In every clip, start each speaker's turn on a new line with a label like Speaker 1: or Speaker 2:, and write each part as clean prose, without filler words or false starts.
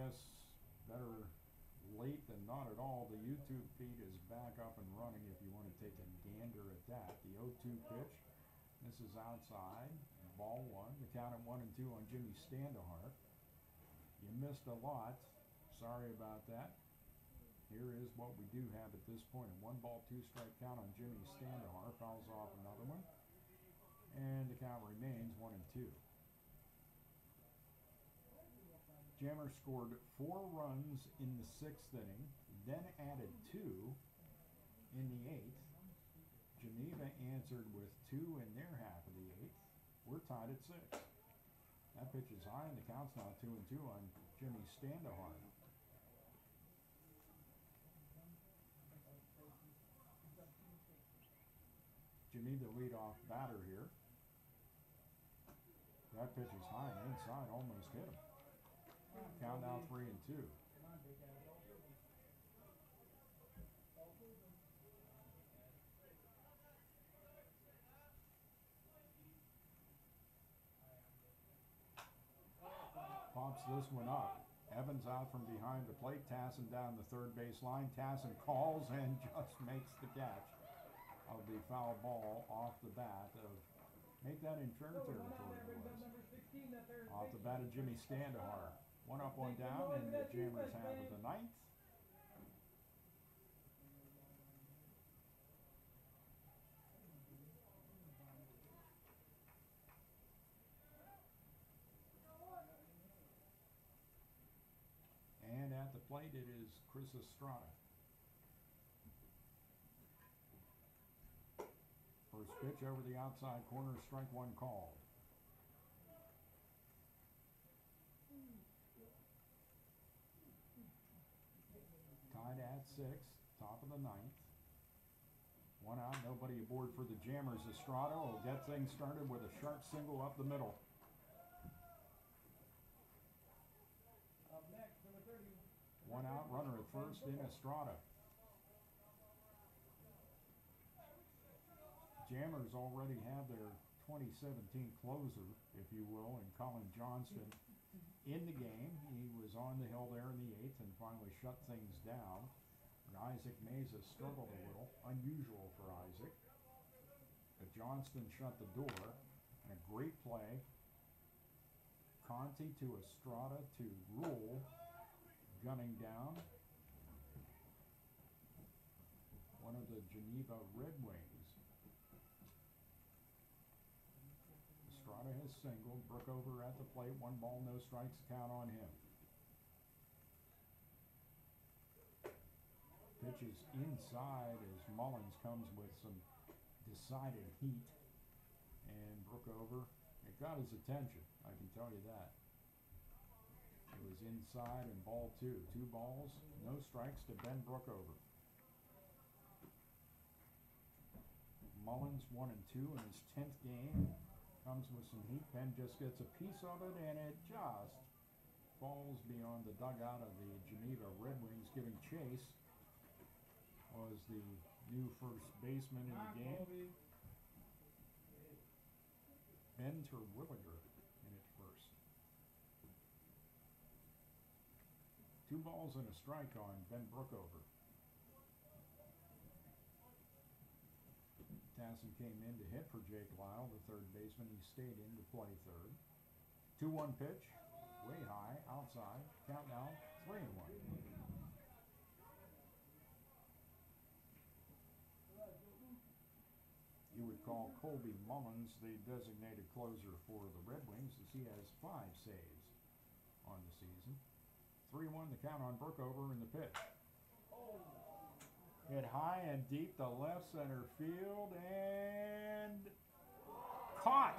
Speaker 1: guess better late than not at all. The YouTube feed is back up and running if you want to take a gander at that. The 0-2 pitch. This is outside. Ball one. The count at 1-2 on Jimmy Standahar. You missed a lot. Sorry about that. Here is what we do have at this point. A 1-ball, 2-strike count on Jimmy Standahar. Fouls off another one. And the count remains 1-2. Jammer scored 4 runs in the 6th inning, then added 2 in the 8th. Geneva answered with 2 in their half of the 8th. We're tied at 6. That pitch is high, and the count's now 2-2 on Jimmy Standahar. Jimmy, the leadoff batter here. That pitch is high and inside, almost hit him. Count now 3-2. Pops this one up. Evans out from behind the plate. Tassin down the third base line. Tassin calls and just makes the catch of the foul ball off the bat of, make that in fair territory it was. Off the bat of Jimmy Standahar. 1 up, 1 down in the Jammers half of the 9th. And at the plate it is Chris Estrada. First pitch over the outside corner, strike 1 called. Tied at 6, top of the 9th. 1 out, nobody aboard for the Jammers. Estrada will get things started with a sharp single up the middle.
Speaker 2: Up next, number 30.
Speaker 1: 1 out, runner at first in Estrada. Jammers already have their 2017 closer, if you will, in Colin Johnston in the game. He was on the hill there in the 8th and finally shut things down. And Isaac Meza struggled a little, unusual for Isaac. But Johnston shut the door. And a great play. Conti to Estrada to Rule, gunning down one of the Geneva Red Wings. Estrada has singled. Brookover at the plate. 1 ball, no strikes, count on him. Pitch is inside as Mullins comes with some decided heat. And Brookover, it got his attention, I can tell you that. It was inside and ball 2. 2 balls, no strikes to Ben Brookover. Mullins 1-2 in his 10th game. Comes with some heat. Ben just gets a piece of it, and it just falls beyond the dugout of the Geneva Red Wings. Giving chase was the new first baseman in the game, Ben Terwilliger, in at first. 2 balls and a strike on Ben Brookover. Tassin came in to hit for Jake Lyle, the third baseman. He stayed in to play third. 2-1 pitch, way high, outside. Count now 3-1. You would call Colby Mullins the designated closer for the Red Wings, as he has 5 saves on the season. 3-1 the count on Brookover in the pitch. Hit high and deep to left center field and caught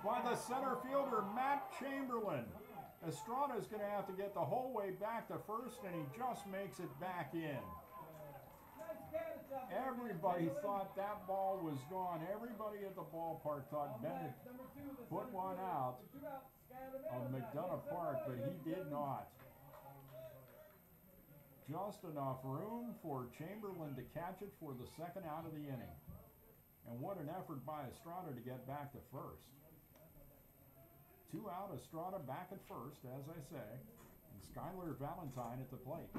Speaker 1: by the center fielder, Matt Chamberlain. Estrada is going to have to get the whole way back to first, and he just makes it back in. Everybody thought that ball was gone. Everybody at the ballpark thought Bennett put one out of McDonough Park, but he did not. Just enough room for Chamberlain to catch it for the second out of the inning. And what an effort by Estrada to get back to first. 2 out, Estrada back at first, as I say. And Scott Skylar Valentine at the plate.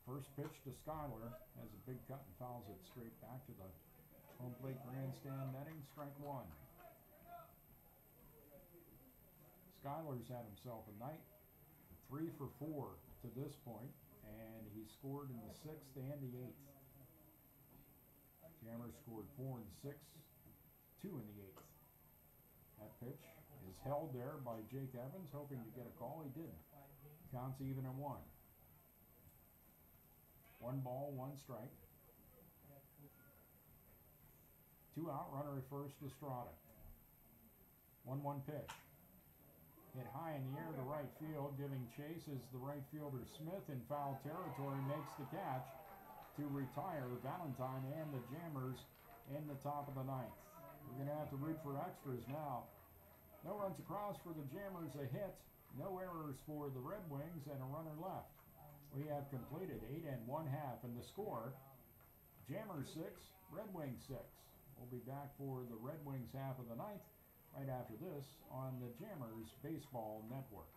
Speaker 1: First pitch to Skylar, has a big cut and fouls it straight back to the home plate grandstand netting, strike one. Skylar's had himself a night, 3 for 4 to this point, and he scored in the 6th and the 8th. Jammer scored 4 and 6, 2 in the 8th. That pitch is held there by Jake Evans, hoping to get a call. He didn't. Counts even at 1. 1 ball, 1 strike. 2 out, runner at first, Estrada. 1-1 pitch. Hit high in the air to right field, giving chase is the right fielder Smith in foul territory, makes the catch to retire Valentine and the Jammers in the top of the 9th. We're going to have to root for extras now. No runs across for the Jammers, a hit. No errors for the Red Wings, and a runner left. We have completed 8 1/2, and the score, Jammers 6, Red Wings 6. We'll be back for the Red Wings half of the 9th right after this on the Jammers Baseball Network.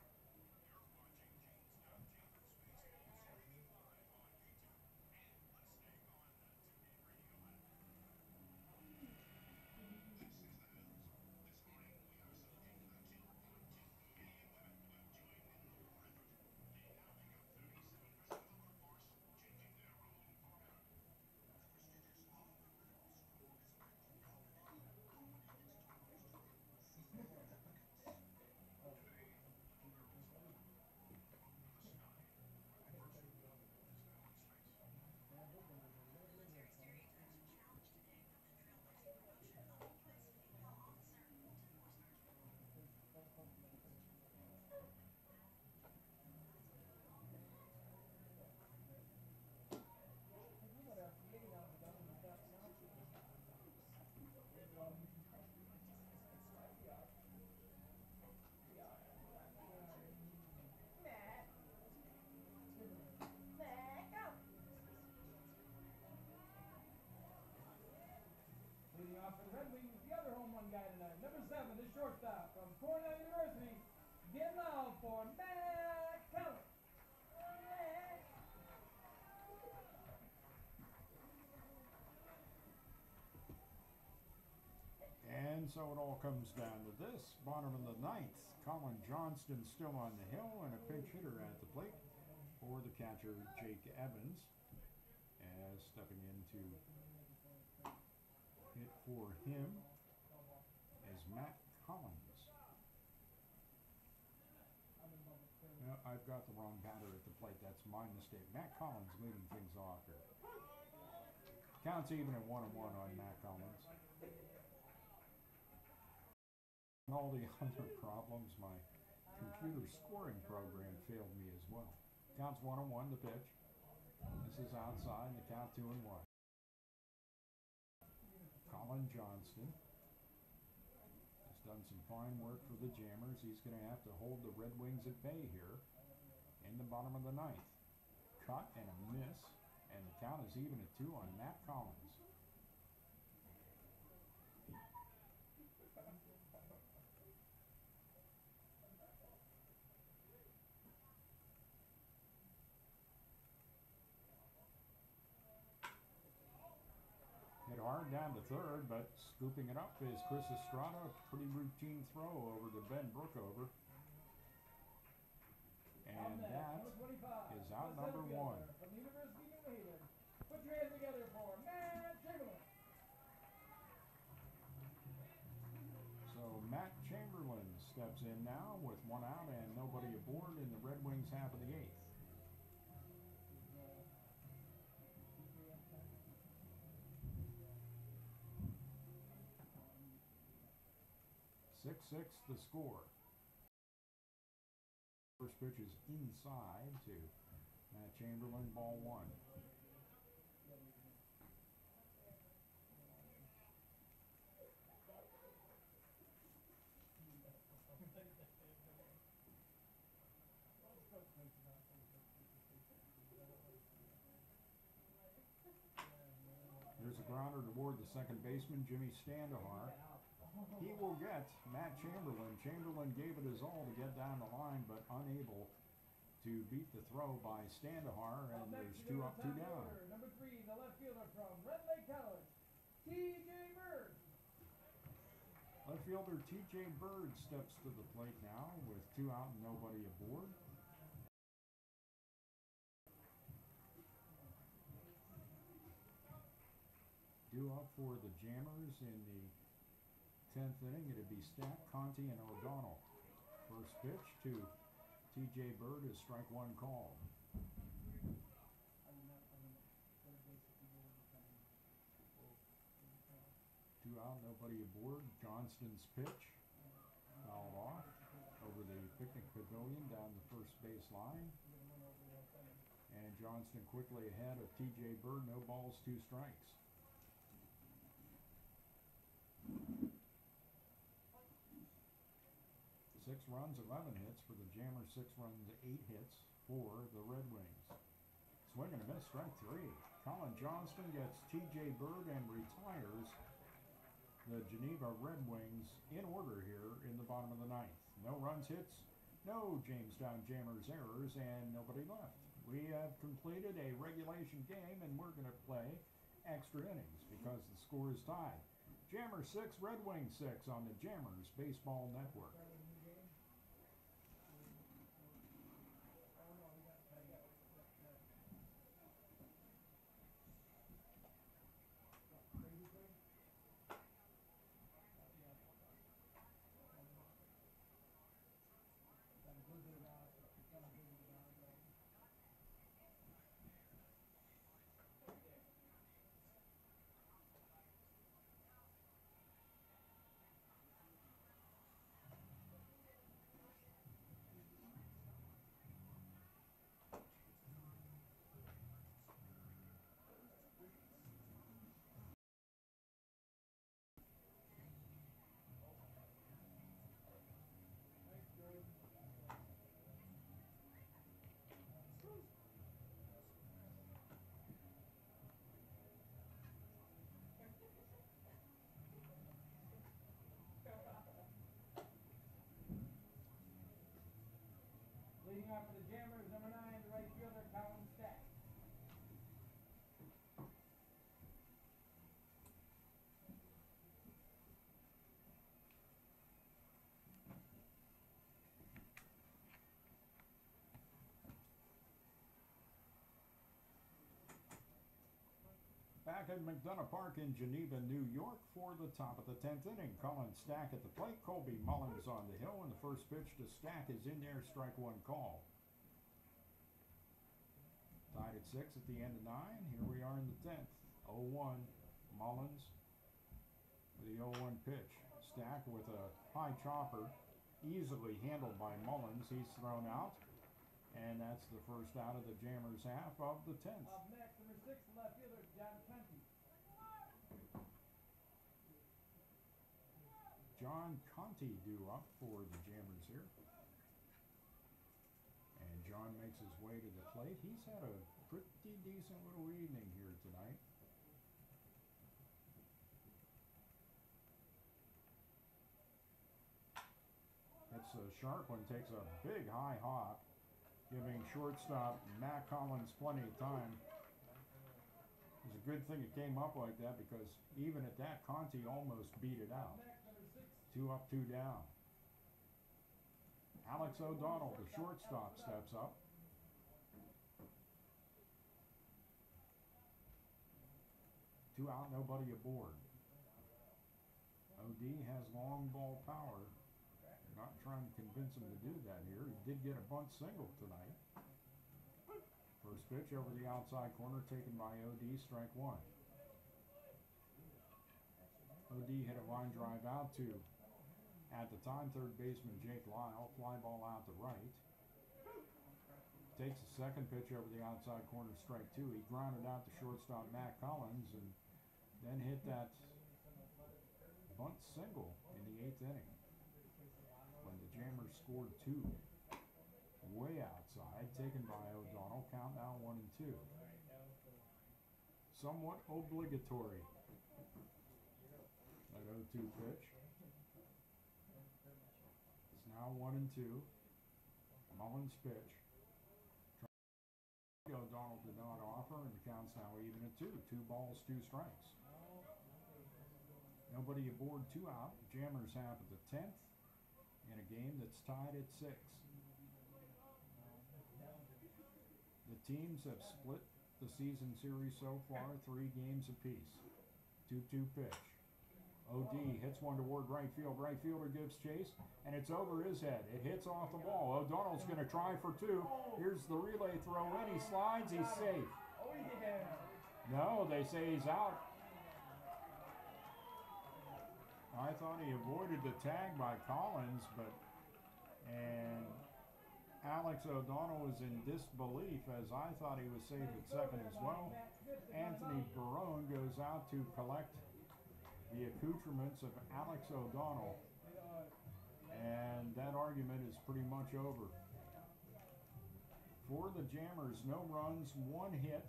Speaker 2: Number 7, the shortstop from Cornell University. Get loud for Matt Keller.
Speaker 1: And so it all comes down to this. Bottom of the 9th, Colin Johnston still on the hill and a pinch hitter at the plate for the catcher Jake Evans, as stepping in to hit for him is Matt Collins. No, I've got the wrong batter at the plate. That's my mistake. Matt Collins leading things off here. Counts even at 1-1 on Matt Collins. And all the other problems, my computer scoring program failed me as well. Counts 1-1 the pitch. This is outside, the count 2-1. Colin Johnston has done some fine work for the Jammers. He's going to have to hold the Red Wings at bay here in the bottom of the 9th. Cut and a miss, and the count is even at 2 on Matt Collins. Hit hard down to third, but scooping it up is Chris Estrada. Pretty routine throw over to Ben Brookover. And that is out number 1.
Speaker 2: From the University of New Haven. Put your hands together for Matt Chamberlain.
Speaker 1: So Matt Chamberlain steps in now with 1 out and nobody aboard in the Red Wings half of the 8th. 6-6 the score. First pitch is inside to Matt Chamberlain, ball 1. There's a grounder toward the second baseman, Jimmy Standahar. He will get Matt Chamberlain. Chamberlain gave it his all to get down the line, but unable to beat the throw by Standahar, and there's 2 up, 2 down.
Speaker 2: Number 3, the left fielder from Red Lake College, T.J. Bird.
Speaker 1: Left fielder T.J. Bird steps to the plate now with 2 out and nobody aboard. Due up for the Jammers in the 10th inning, it'd be Stack, Conti, and O'Donnell. First pitch to T.J. Bird is strike 1 called. 2 out, nobody aboard. Johnston's pitch fouled off over the picnic pavilion down the first base line. And Johnston quickly ahead of T.J. Bird. No balls, 2 strikes. 6 runs, 11 hits for the Jammers. 6 runs, 8 hits for the Red Wings. Swing and a miss, strike 3. Colin Johnston gets T.J. Bird and retires the Geneva Red Wings in order here in the bottom of the 9th. No runs, hits, no Jamestown Jammers errors, and nobody left. We have completed a regulation game, and we're going to play extra innings because the score is tied. Jammers 6, Red Wings 6 on the Jammers Baseball Network.
Speaker 2: Leading off for the Jammers, number 9, the right fielder, Colin Stack.
Speaker 1: Back at McDonough Park in Geneva, New York for the top of the 10th inning. Colin Stack at the plate. Colby Mullins on the hill, and the first pitch to Stack is in there, strike 1 call. Tied at 6 at the end of 9. Here we are in the 10th. 0-1. Mullins with the 0-1 pitch. Stack with a high chopper, easily handled by Mullins. He's thrown out, and that's the first out of the Jammers half of the 10th.
Speaker 2: Up next, number 6, the left fielder, John Conti.
Speaker 1: John Conti due up for the Jammers here. And John makes his way to the plate. He's had a pretty decent little evening here tonight. It's a sharp one, takes a big high hop, giving shortstop Matt Collins plenty of time. It's a good thing it came up like that, because even at that, Conti almost beat it out. 2 up, 2 down. Alex O'Donnell, the shortstop, steps up. Two out, nobody aboard. OD has long ball power. Not trying to convince him to do that here. He did get a bunt single tonight. First pitch over the outside corner, taken by OD, strike 1. OD hit a line drive out to, at the time, third baseman Jake Lyle. Fly ball out to right. Takes the second pitch over the outside corner, strike 2. He grounded out to shortstop Matt Collins, and then hit that bunt single in the 8th inning, when the Jammers scored 2. Way outside, taken by O'Donnell. Count now 1-2. Somewhat obligatory. That 0-2 pitch. Now 1-2. Mullins pitch. O'Donnell did not offer, and the count's now even at 2. 2 balls, 2 strikes. Nobody aboard, 2 out. Jammers have at the 10th in a game that's tied at 6. The teams have split the season series so far, 3 games apiece. 2-2 pitch. O.D. hits one toward right field. Right fielder gives chase, and it's over his head. It hits off the ball. O'Donnell's going to try for 2. Here's the relay throw in. He slides. He's safe. No, they say he's out. I thought he avoided the tag by Collins, and Alex O'Donnell was in disbelief, as I thought he was safe at second as well. Anthony Barone goes out to collect the accoutrements of Alex O'Donnell, and that argument is pretty much over. For the Jammers, no runs, 1 hit,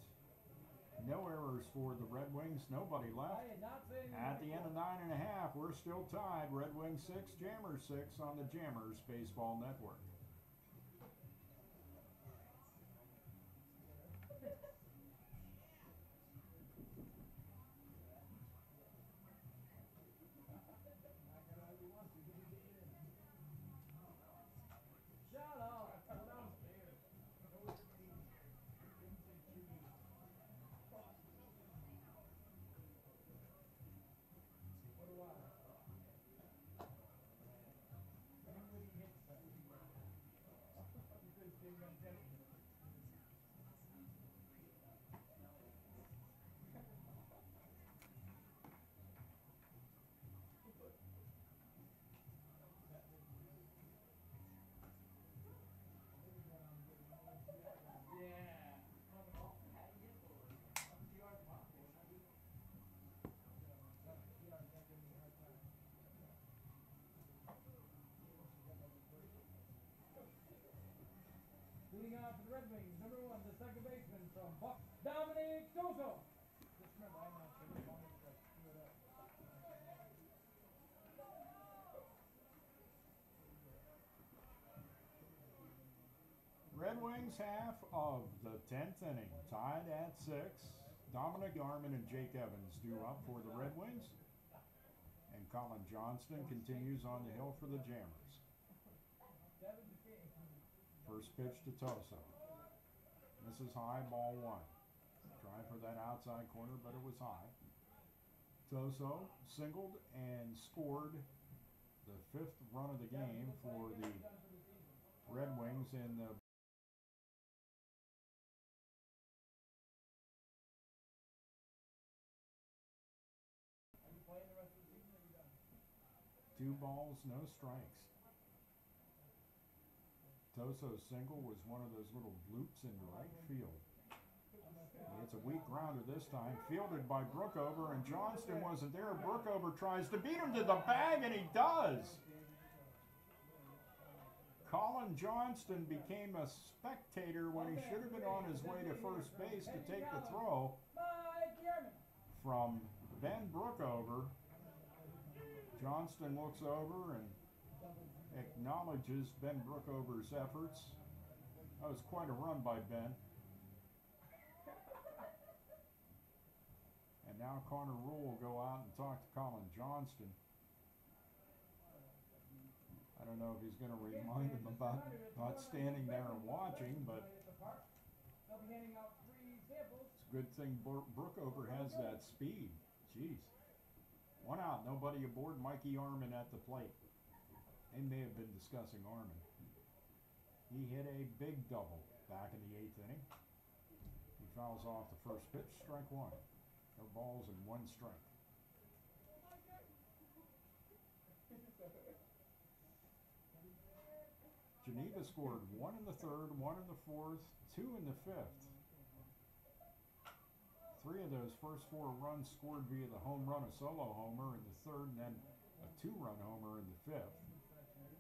Speaker 1: no errors for the Red Wings, nobody left. At the end of 9.5, we're still tied. Red Wings 6, Jammers 6 on the Jammers Baseball Network.
Speaker 2: Leading off for the Red Wings, number 1, the second baseman from Buck, Dominic Toso. Just remember, I'm not sure how much to screw it up.
Speaker 1: Red Wings half of the 10th inning, tied at 6. Dominic Garman and Jake Evans due up for the Red Wings. And Colin Johnston continues on the hill for the Jammers. First pitch to Toso. This is high, ball 1. Trying for that outside corner, but it was high. Toso singled and scored the 5th run of the game for the Red Wings in the 2 balls, no strikes. Toso's single was one of those little loops in right field. It's a weak grounder this time, fielded by Brookover, and Johnston wasn't there. Brookover tries to beat him to the bag, and he does. Colin Johnston became a spectator when he should have been on his way to first base to take the throw from Ben Brookover. Johnston looks over and acknowledges Ben Brookover's efforts. That was quite a run by Ben. And now Connor Rule will go out and talk to Colin Johnston. I don't know if he's going to remind him about not standing there and watching, but it's a good thing Brookover has that speed. Jeez. 1 out, nobody aboard. Mikey Arman at the plate. They may have been discussing Arman. He hit a big double back in the 8th inning. He fouls off the first pitch, strike 1. No balls and 1 strike. Geneva scored 1 in the 3rd, 1 in the 4th, 2 in the 5th. 3 of those first 4 runs scored via the home run, a solo homer in the 3rd, and then a 2-run homer in the 5th.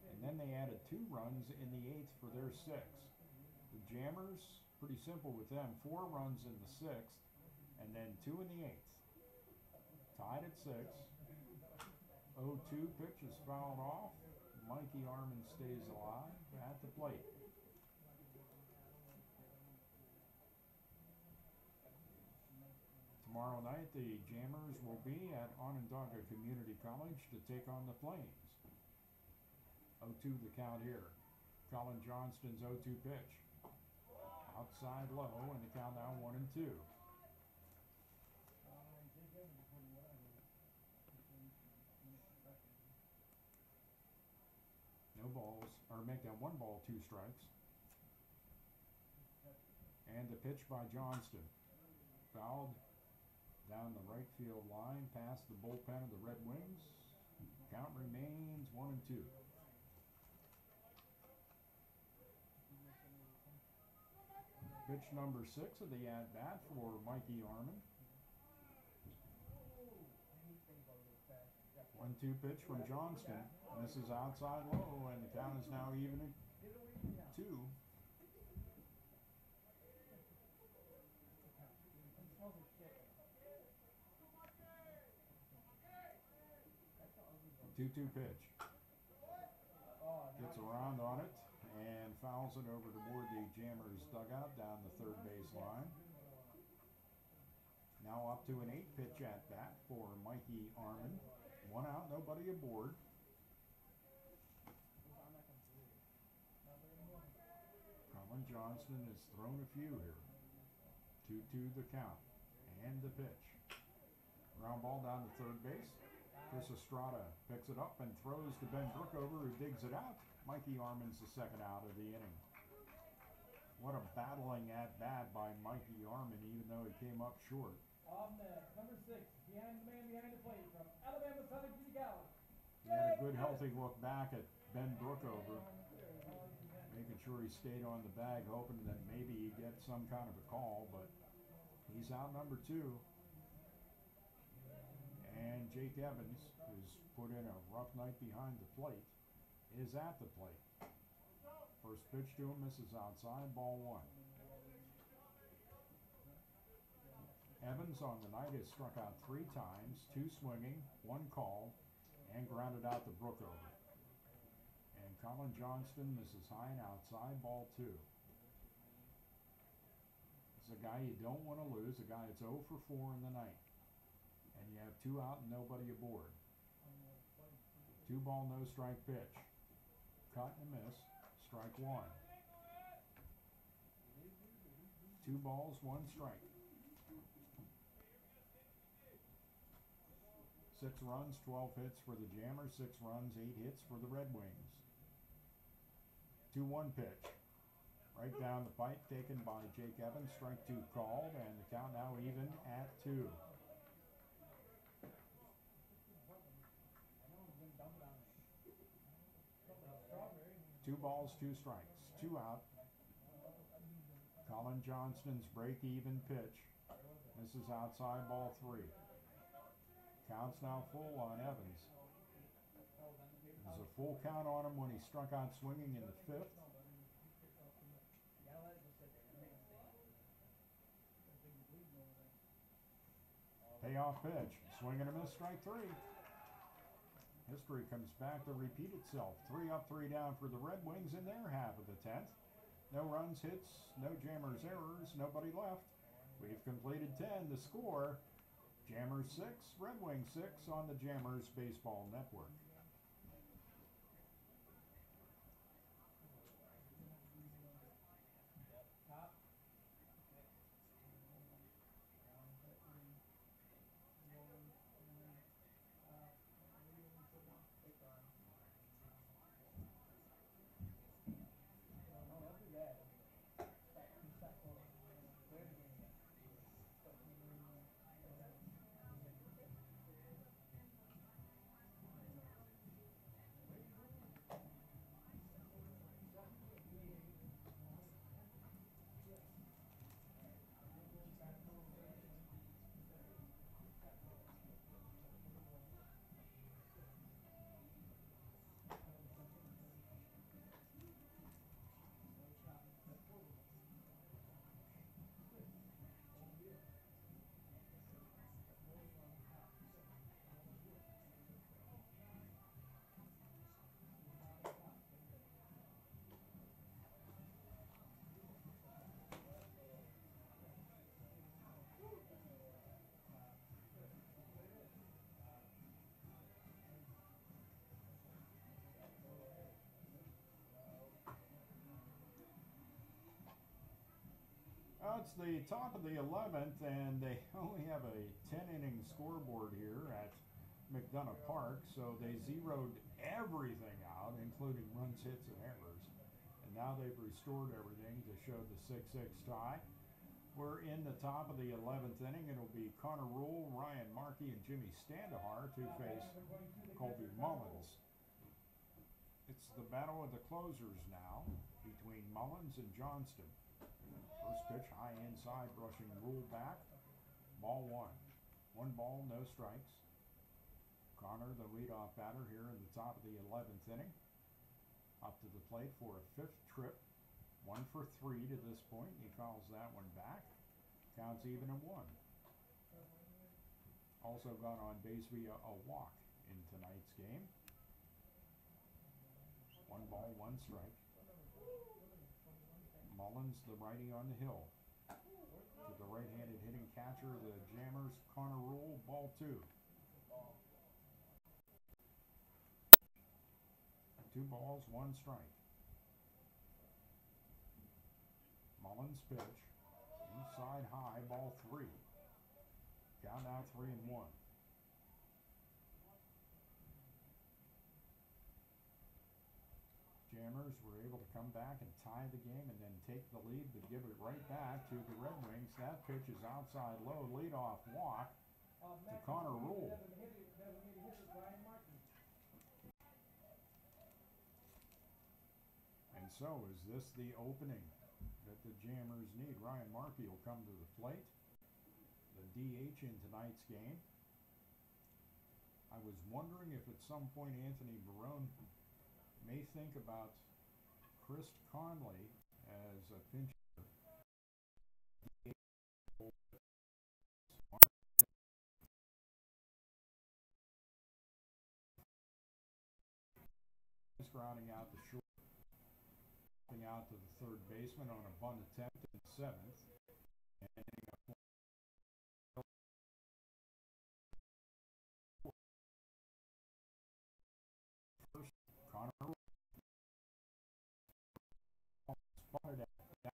Speaker 1: And then they added 2 runs in the 8th for their 6th. The Jammers, pretty simple with them, 4 runs in the 6th, and then 2 in the 8th. Tied at 6. 0-2 pitch is fouled off. Mikey Armin stays alive at the plate. Tomorrow night, the Jammers will be at Onondaga Community College to take on the Flames. 0-2 the count here. Colin Johnston's 0-2 pitch. Outside low, and the count now 1-2. No balls, or make that 1 ball, 2 strikes. And the pitch by Johnston. Fouled down the right field line, past the bullpen of the Red Wings. Count remains 1-2. Pitch number 6 of the at-bat for Mikey Armin. 1-2 pitch from Johnston. And this is outside low, and the count is now even at 2. 2-2 pitch. Gets around on it and fouls it over toward the Jammers dugout down the third base line. Now up to an 8-pitch at bat for Mikey Armin. 1 out, nobody aboard. Colin Johnston has thrown a few here. 2-2 the count and the pitch. Ground ball down to third base. Chris Estrada picks it up and throws to Ben Brookover, who digs it out. Mikey Armin's the second out of the inning. What a battling at-bat by Mikey Armin, even though he came up short.
Speaker 2: Up next, number 6, behind the man behind the plate from Alabama Southern Community College.
Speaker 1: He had a good, healthy look back at Ben Brookover, making sure he stayed on the bag, hoping that maybe he'd get some kind of a call, but he's out number 2. And Jake Evans, who's put in a rough night behind the plate, is at the plate. First pitch to him, misses outside, ball 1. Evans on the night has struck out 3 times, 2 swinging, 1 called, and grounded out to Brookover. And Colin Johnston misses high and outside, ball 2. It's a guy you don't want to lose, a guy that's 0 for 4 in the night. And you have 2 out and nobody aboard. 2 ball, no strike pitch. Cut and miss, strike 1. 2 balls, 1 strike. 6 runs, 12 hits for the Jammers, 6 runs, 8 hits for the Red Wings. 2-1 pitch. Right down the pipe, taken by Jake Evans, strike 2 called, and the count now even at 2. 2 balls, 2 strikes, 2 out. Colin Johnston's break-even pitch. This is outside, ball 3. Count's now full on Evans. There's a full count on him when he struck out swinging in the 5th. Payoff pitch. Swing and a miss, strike 3. History comes back to repeat itself. 3 up, 3 down for the Red Wings in their half of the 10th. No runs, hits, no Jammers errors, nobody left. We've completed 10. The score, Jammers 6, Red Wings 6 on the Jammers Baseball Network. it's the top of the 11th, and they only have a 10-inning scoreboard here at McDonough Park, so they zeroed everything out, including runs, hits, and errors. And now they've restored everything to show the 6-6 tie. We're in the top of the 11th inning. It'll be Connor Rule, Ryan Markey, and Jimmy Standahar to face Colby Mullins. It's the battle of the closers now between Mullins and Johnston. First pitch high inside, brushing Rule back. Ball one. 1 ball, no strikes. Connor, the leadoff batter here in the top of the 11th inning. Up to the plate for a 5th trip. 1 for 3 to this point. He fouls that one back. Counts even at 1. Also got on base via a walk in tonight's game. 1 ball, 1 strike. Mullins, the righty on the hill. To the right-handed hitting catcher, the Jammers, Connor Rule, ball 2. 2 balls, 1 strike. Mullins pitch. Inside high, ball 3. Count out 3-1. Jammers were able to come back and tie the game and then take the lead, but give it right back to the Red Wings. That pitch is outside low, leadoff walk to Connor Rule. And so is this the opening that the Jammers need? Ryan Markey will come to the plate, the DH in tonight's game. I was wondering if at some point Anthony Barone may think about Chris Conley as a pinch hitter. Grounding out the short, out to the third baseman on a bunt attempt in the 7th. And first, Connor spotted at that.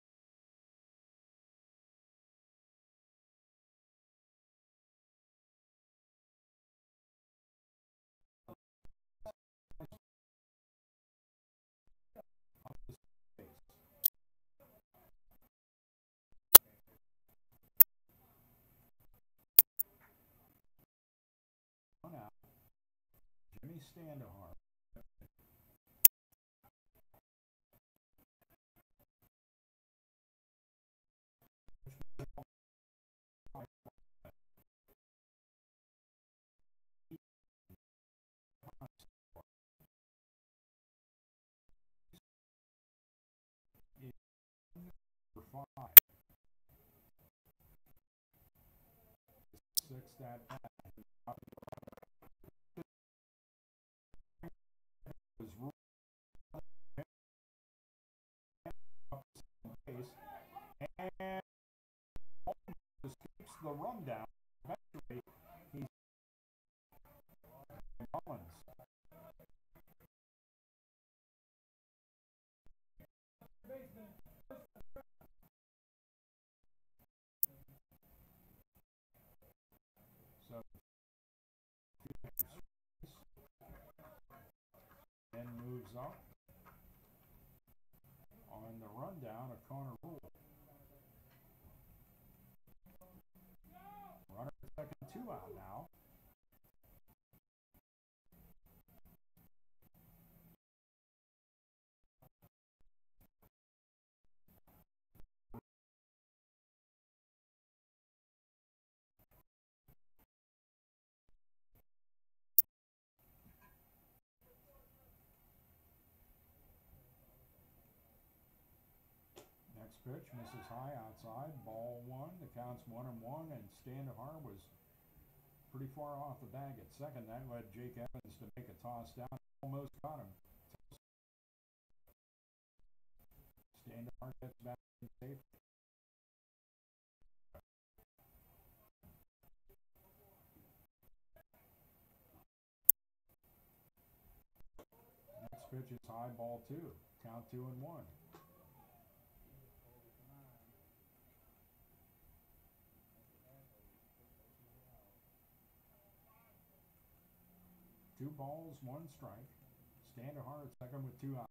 Speaker 1: One out. Jimmy Standahar. For 5. 6 that bat. Was ruled and just keeps the run down. Eventually, he's Mullins. So then moves up on the rundown of Connor Rule. Runner at second, 2 out now. Next pitch misses high outside, ball 1. The count's 1-1, and Standahar was pretty far off the bag at second. That led Jake Evans to make a toss down. Almost got him. Standahar gets back in safety. Next pitch is high, ball 2. Count 2-1. 2 balls, 1 strike. Standahar at second with 2 outs.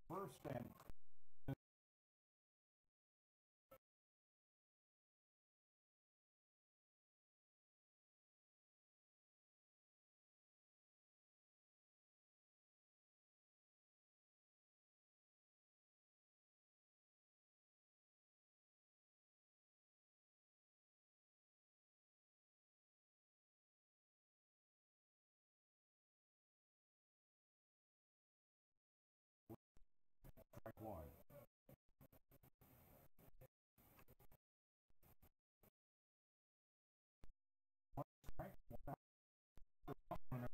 Speaker 1: First and strike 1. Strike 1 out.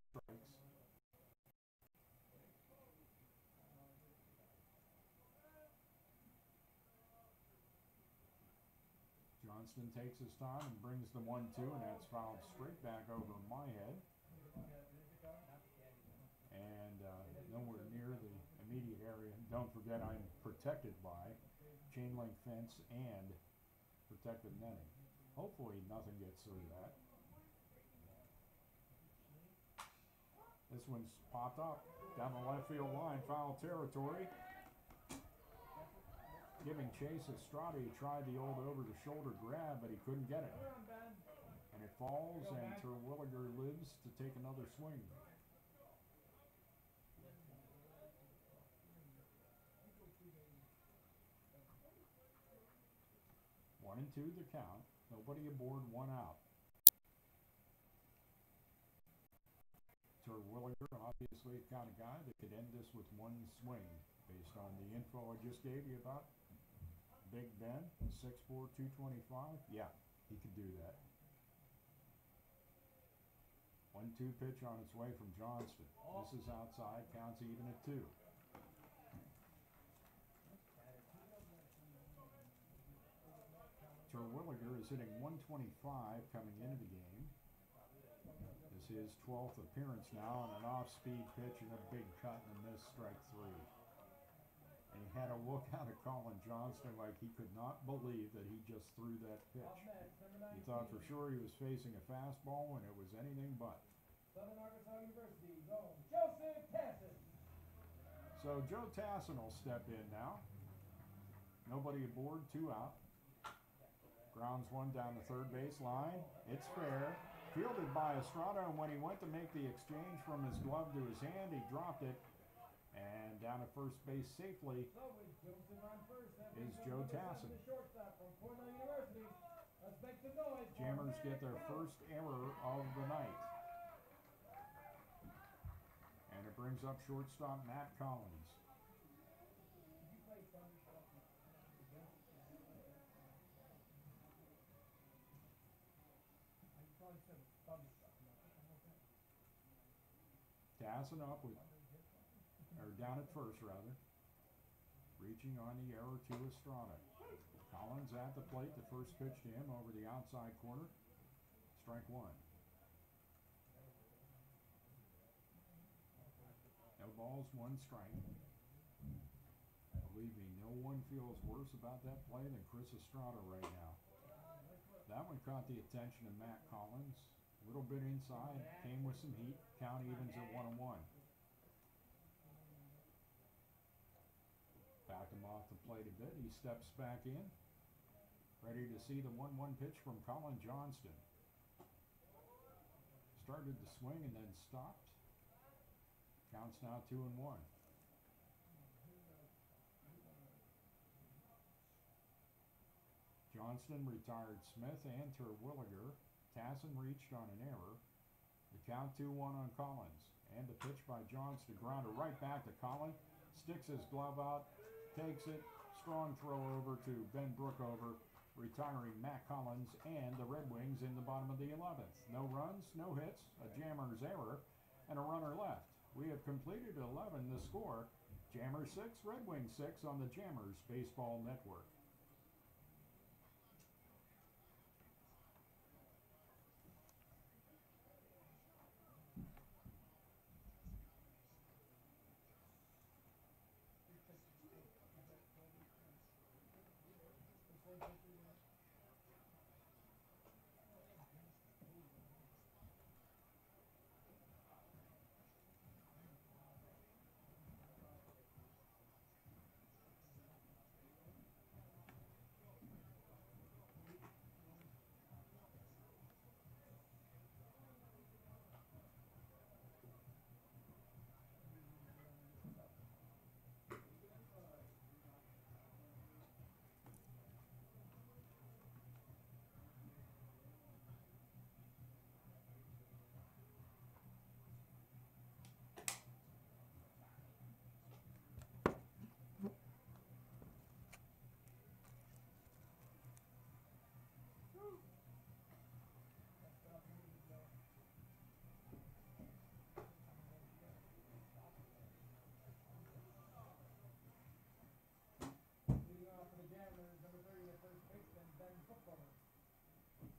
Speaker 1: Strikes. Johnston takes his time and brings the 1-2, and that's fouled straight back over my head. And nowhere near the immediate area. Don't forget, I'm protected by chain link fence and protective netting. Hopefully nothing gets through that. This one's popped up down the left field line, foul territory. Giving chase, Estrada tried the old over-the-shoulder grab, but he couldn't get it. And it falls, and Terwilliger lives to take another swing. 1-2 the count. Nobody aboard, 1 out. Terwilliger, obviously the kind of guy that could end this with 1 swing, based on the info I just gave you about Big Ben, 6'4", 225. Yeah, he could do that. 1-2 pitch on its way from Johnston. This is outside, counts even at 2. Terwilliger is hitting .125 coming into the game. This is his 12th appearance now on an off-speed pitch and a big cut and a miss, strike 3. And he had a look out at Colin Johnston like he could not believe that he just threw that pitch. He thought for sure he was facing a fastball when it was anything but.
Speaker 2: Southern Arkansas University's own Joseph Tassin.
Speaker 1: So Joe Tassin will step in now. Nobody aboard, 2 out. Grounds one down the third base line. It's fair. Fielded by Estrada, and when he went to make the exchange from his glove to his hand, he dropped it. And down at first base safely is Joe Tassin. Jammers get their first error of the night. And it brings up shortstop Matt Collins. Tassin up with, or down at first rather, reaching on the error to Estrada. Collins at the plate, the first pitch to him over the outside corner, strike 1. No balls, 1 strike. Believe me, no one feels worse about that play than Chris Estrada right now. That one caught the attention of Matt Collins. A little bit inside, came with some heat. Count evens at 1-1. Backed him off the plate a bit. He steps back in. Ready to see the 1-1 pitch from Colin Johnston. Started to swing and then stopped. Counts now 2-1. Johnston retired Smith and Terwilliger. Tassin reached on an error. The count 2-1 on Collins. And the pitch by Johnston. Grounder right back to Collins. Sticks his glove out. Takes it. Strong throw over to Ben Brookover. Retiring Matt Collins and the Red Wings in the bottom of the 11th. No runs, no hits, a Jammer's error, and a runner left. We have completed 11. The score, Jammers 6, Red Wings 6 on the Jammers Baseball Network.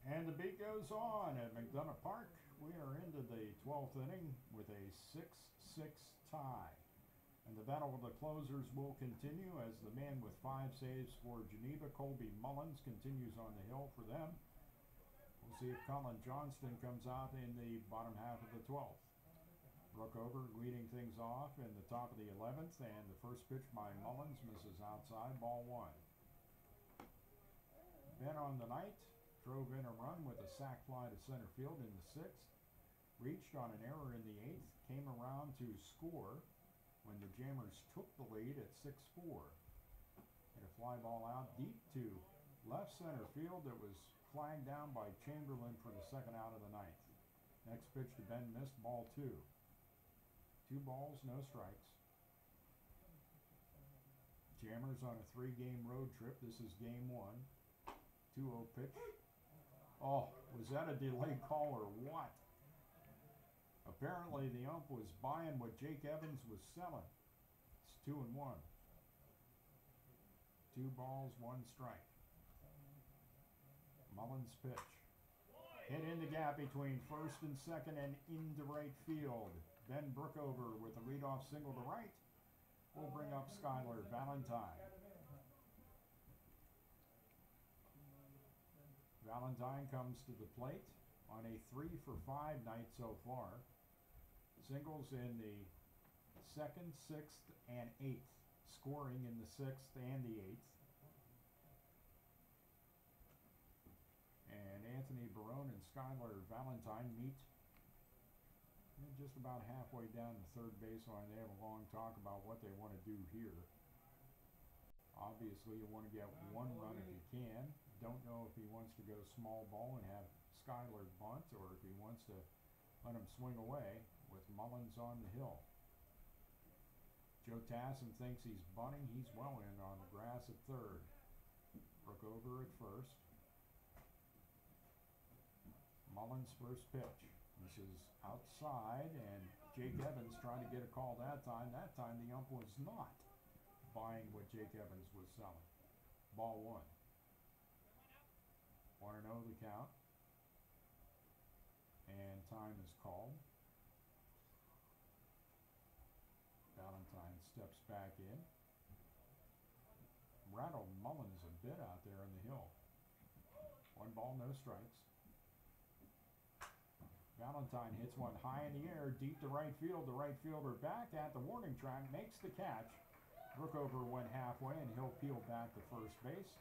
Speaker 1: And the beat goes on at McDonough Park. We are into the 12th inning with a 6-6 tie. And the battle of the closers will continue as the man with 5 saves for Geneva, Colby Mullins, continues on the hill for them. We'll see if Colin Johnston comes out in the bottom half of the 12th. Brookover leading things off in the top of the 11th, and the first pitch by Mullins misses outside, ball 1. Ben on the night drove in a run with a sac fly to center field in the 6th, reached on an error in the 8th, came around to score when the Jammers took the lead at 6-4. Hit a fly ball out deep to left center field that was flagged down by Chamberlain for the second out of the 9th. Next pitch to Ben missed, ball 2. 2 balls, no strikes. Jammers on a 3-game road trip. This is game 1. 2-0 pitch. Oh, was that a delayed call or what? Apparently the ump was buying what Jake Evans was selling. It's 2-1. 2 balls, 1 strike. Mullins' pitch. Hit in the gap between first and second and into right field. Ben Brookover with a leadoff single to right will bring up Skylar Valentine. Valentine comes to the plate on a 3-for-5 night so far. Singles in the 2nd, 6th, and 8th. Scoring in the 6th and the 8th. And Anthony Barone and Skylar Valentine meet just about halfway down the third baseline. They have a long talk about what they want to do here. Obviously, you want to get one run if you can. Don't know if he wants to go small ball and have Skylar bunt, or if he wants to let him swing away with Mullins on the hill. Joe Tassin thinks he's bunting. He's well in on the grass at third. Brookover at first. Mullins' first pitch. This is outside, and Jake Evans trying to get a call that time. That time the ump was not buying what Jake Evans was selling. Ball 1. 1-0 the count. And time is called. Valentine steps back in. Rattled Mullins a bit out there on the hill. 1 ball, no strikes. Valentine hits one high in the air, deep to right field. The right fielder back at the warning track makes the catch. Brookover went halfway, and he'll peel back to first base.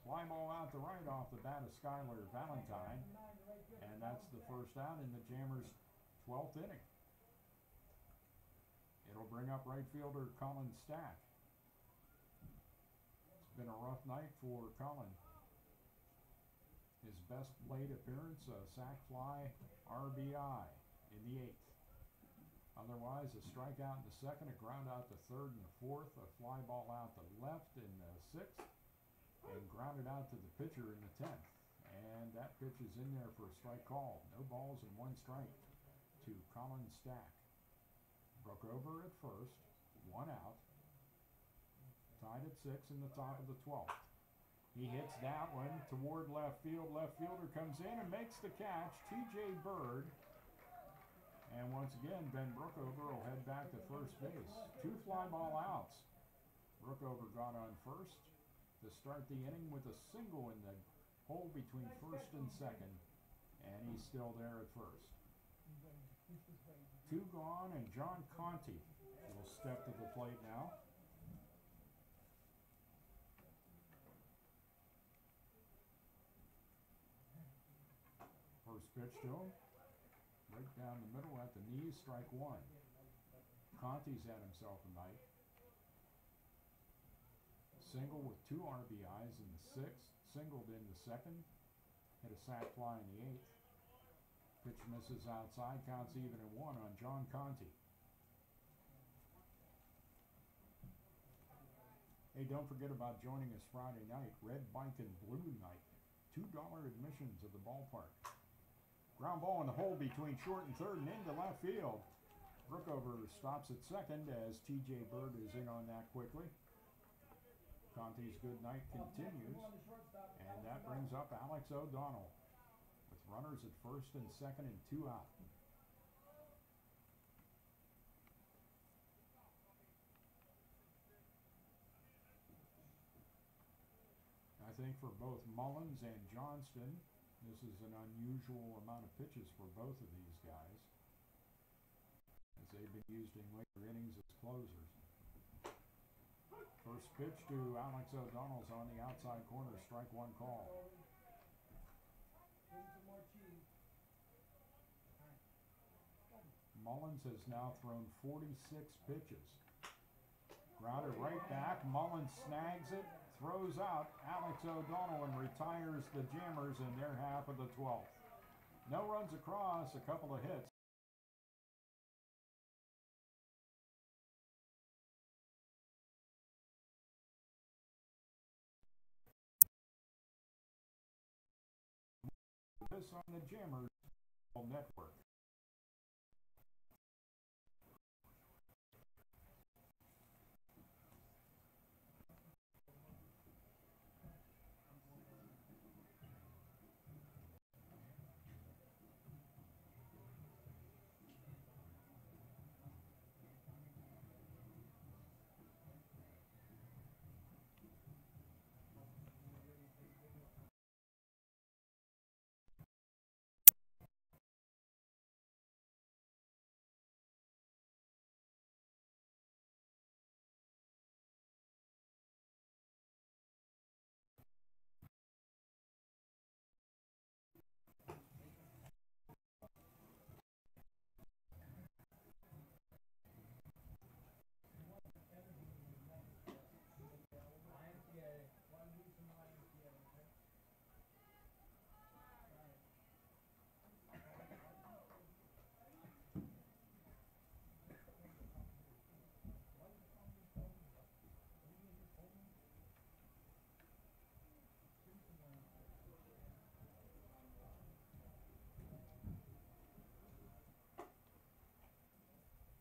Speaker 1: Fly ball out to right off the bat of Skylar Valentine. And that's the first out in the Jammers' 12th inning. It'll bring up right fielder Colin Stack. It's been a rough night for Colin. His best plate appearance, a sac fly RBI in the 8th. Otherwise, a strikeout in the 2nd, a ground out to 3rd in the 4th, a fly ball out to left in the 6th, and grounded out to the pitcher in the 10th. And that pitch is in there for a strike call. No balls and 1 strike to Colin Stack. Brookover at first, 1 out. Tied at 6 in the top of the 12th. He hits that one toward left field. Left fielder comes in and makes the catch. T.J. Bird. And once again, Ben Brookover will head back to first base. 2 fly ball outs. Brookover got on first to start the inning with a single in the hole between first and second. And he's still there at first. 2 gone, and John Conti will step to the plate now. First pitch to him, right down the middle at the knees, strike 1. Conti's had himself a night. Single with 2 RBIs in the 6th, singled in the 2nd, hit a sac fly in the 8th. Pitch misses outside, counts even at 1 on John Conti. Hey, don't forget about joining us Friday night, Red Bike and Blue Night. $2 admission to the ballpark. Ground ball in the hole between short and third and into left field. Brookover stops at second as T.J. Bird is in on that quickly. Conti's good night continues, and that brings up Alex O'Donnell with runners at first and second and 2 out. I think for both Mullins and Johnston, this is an unusual amount of pitches for both of these guys, as they've been used in later innings as closers. First pitch to Alex O'Donnell's on the outside corner, strike 1 call. Mullins has now thrown 46 pitches. Grounded right back, Mullins snags it, throws out Alex O'Donnell, and retires the Jammers in their half of the 12th. No runs across, a couple of hits. This on the Jammers Network.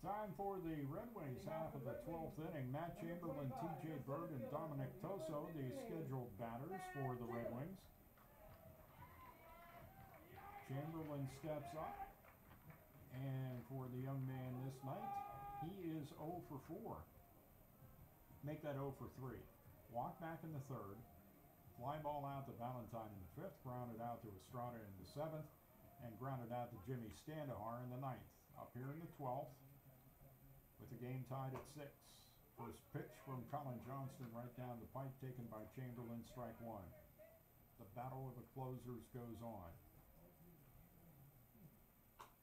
Speaker 1: Time for the Red Wings half of the 12th inning. Matt Chamberlain, T.J. Bird, and Dominic Toso, the scheduled batters for the Red Wings. Chamberlain steps up, and for the young man this night, he is 0 for 4. Make that 0 for 3. Walk back in the third. Fly ball out to Valentine in the fifth. Grounded out to Estrada in the seventh. And grounded out to Jimmy Standahar in the ninth. Up here in the 12th, with the game tied at 6. First pitch from Colin Johnston right down the pipe, taken by Chamberlain, strike one. The battle of the closers goes on.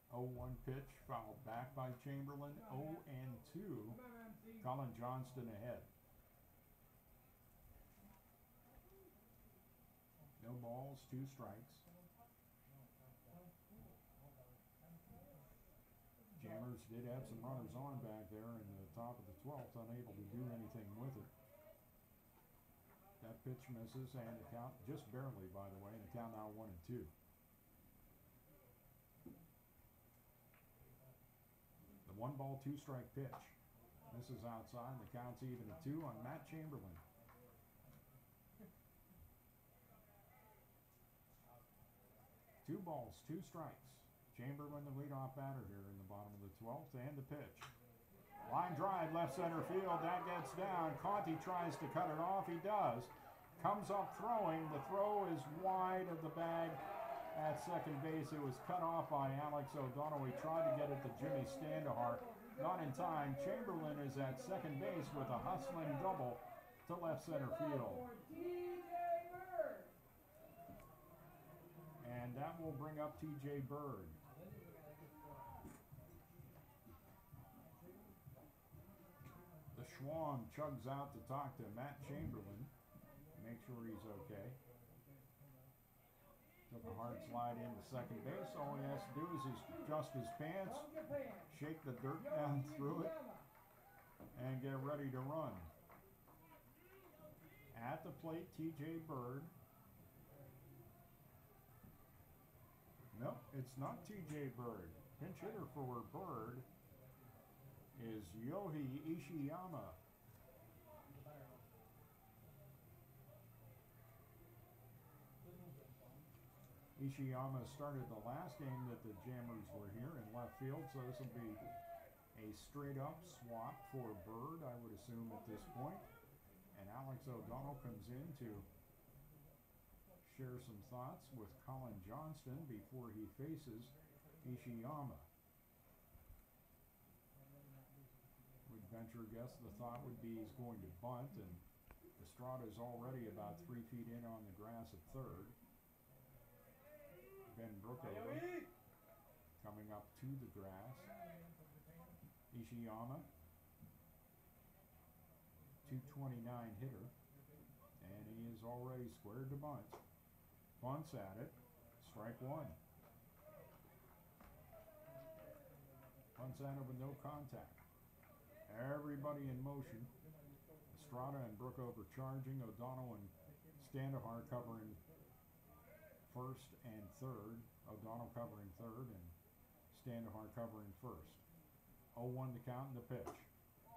Speaker 1: 0-1 pitch, fouled back by Chamberlain. 0-2, Colin Johnston ahead. No balls, 2 strikes. Jammers did have some runners on back there in the top of the 12th, unable to do anything with it. That pitch misses, and the count just barely, by the way, and the count now 1-2. The 1-ball, 2-strike pitch. This is outside, and the count's even at 2 on Matt Chamberlain. Two balls, 2 strikes. Chamberlain, the leadoff batter here in the bottom of the 12th, and the pitch. Line drive, left center field, that gets down. Conti tries to cut it off, he does. Comes up throwing, the throw is wide of the bag at second base. It was cut off by Alex O'Donnell. He tried to get it to Jimmy Standahar, not in time. Chamberlain is at second base with a hustling double to left center field. And that will bring up T.J. Bird. The Schwam chugs out to talk to Matt Chamberlain, make sure he's okay. Took a hard slide into second base. All he has to do is adjust his pants, shake the dirt down through it, and get ready to run. At the plate, T.J. Bird. No, it's not T.J. Bird. Pinch hitter for Bird is Yohei Ishiyama. Ishiyama started the last game that the Jammers were here in left field, so this will be a straight-up swap for Bird, I would assume, at this point. And Alex O'Donnell comes in to share some thoughts with Colin Johnston before he faces Ishiyama. Would venture guess the thought would be he's going to bunt, and Estrada's already about 3 feet in on the grass at third. Ben Brookover coming up to the grass. Ishiyama, 229 hitter, and he is already squared to bunt. Bunts at it, strike one. Bunts at it with no contact. Everybody in motion. Estrada and Brookover charging. O'Donnell and Standahar covering first and third. O'Donnell covering third and Standahar covering first. 0-1 the count and the pitch.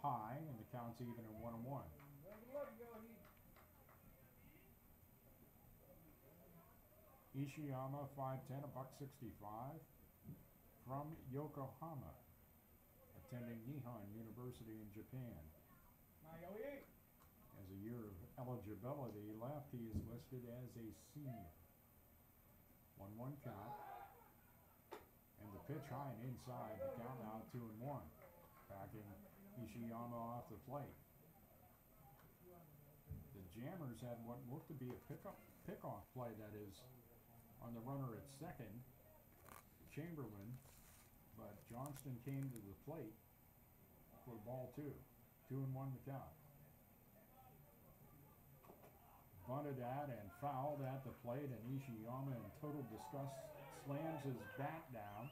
Speaker 1: High, and the count's even at 1-1. Ishiyama, 5'10", $165, from Yokohama, attending Nihon University in Japan. As a year of eligibility left, he is listed as a senior. 1-1 count, and the pitch high and inside. The count now 2-1. Backing Ishiyama off the plate. The Jammers had what looked to be a pickoff play, that is, on the runner at second, Chamberlain, but Johnston came to the plate for ball 2. 2-1 the count. Bunted at and fouled at the plate, and Ishiyama, in total disgust, slams his bat down.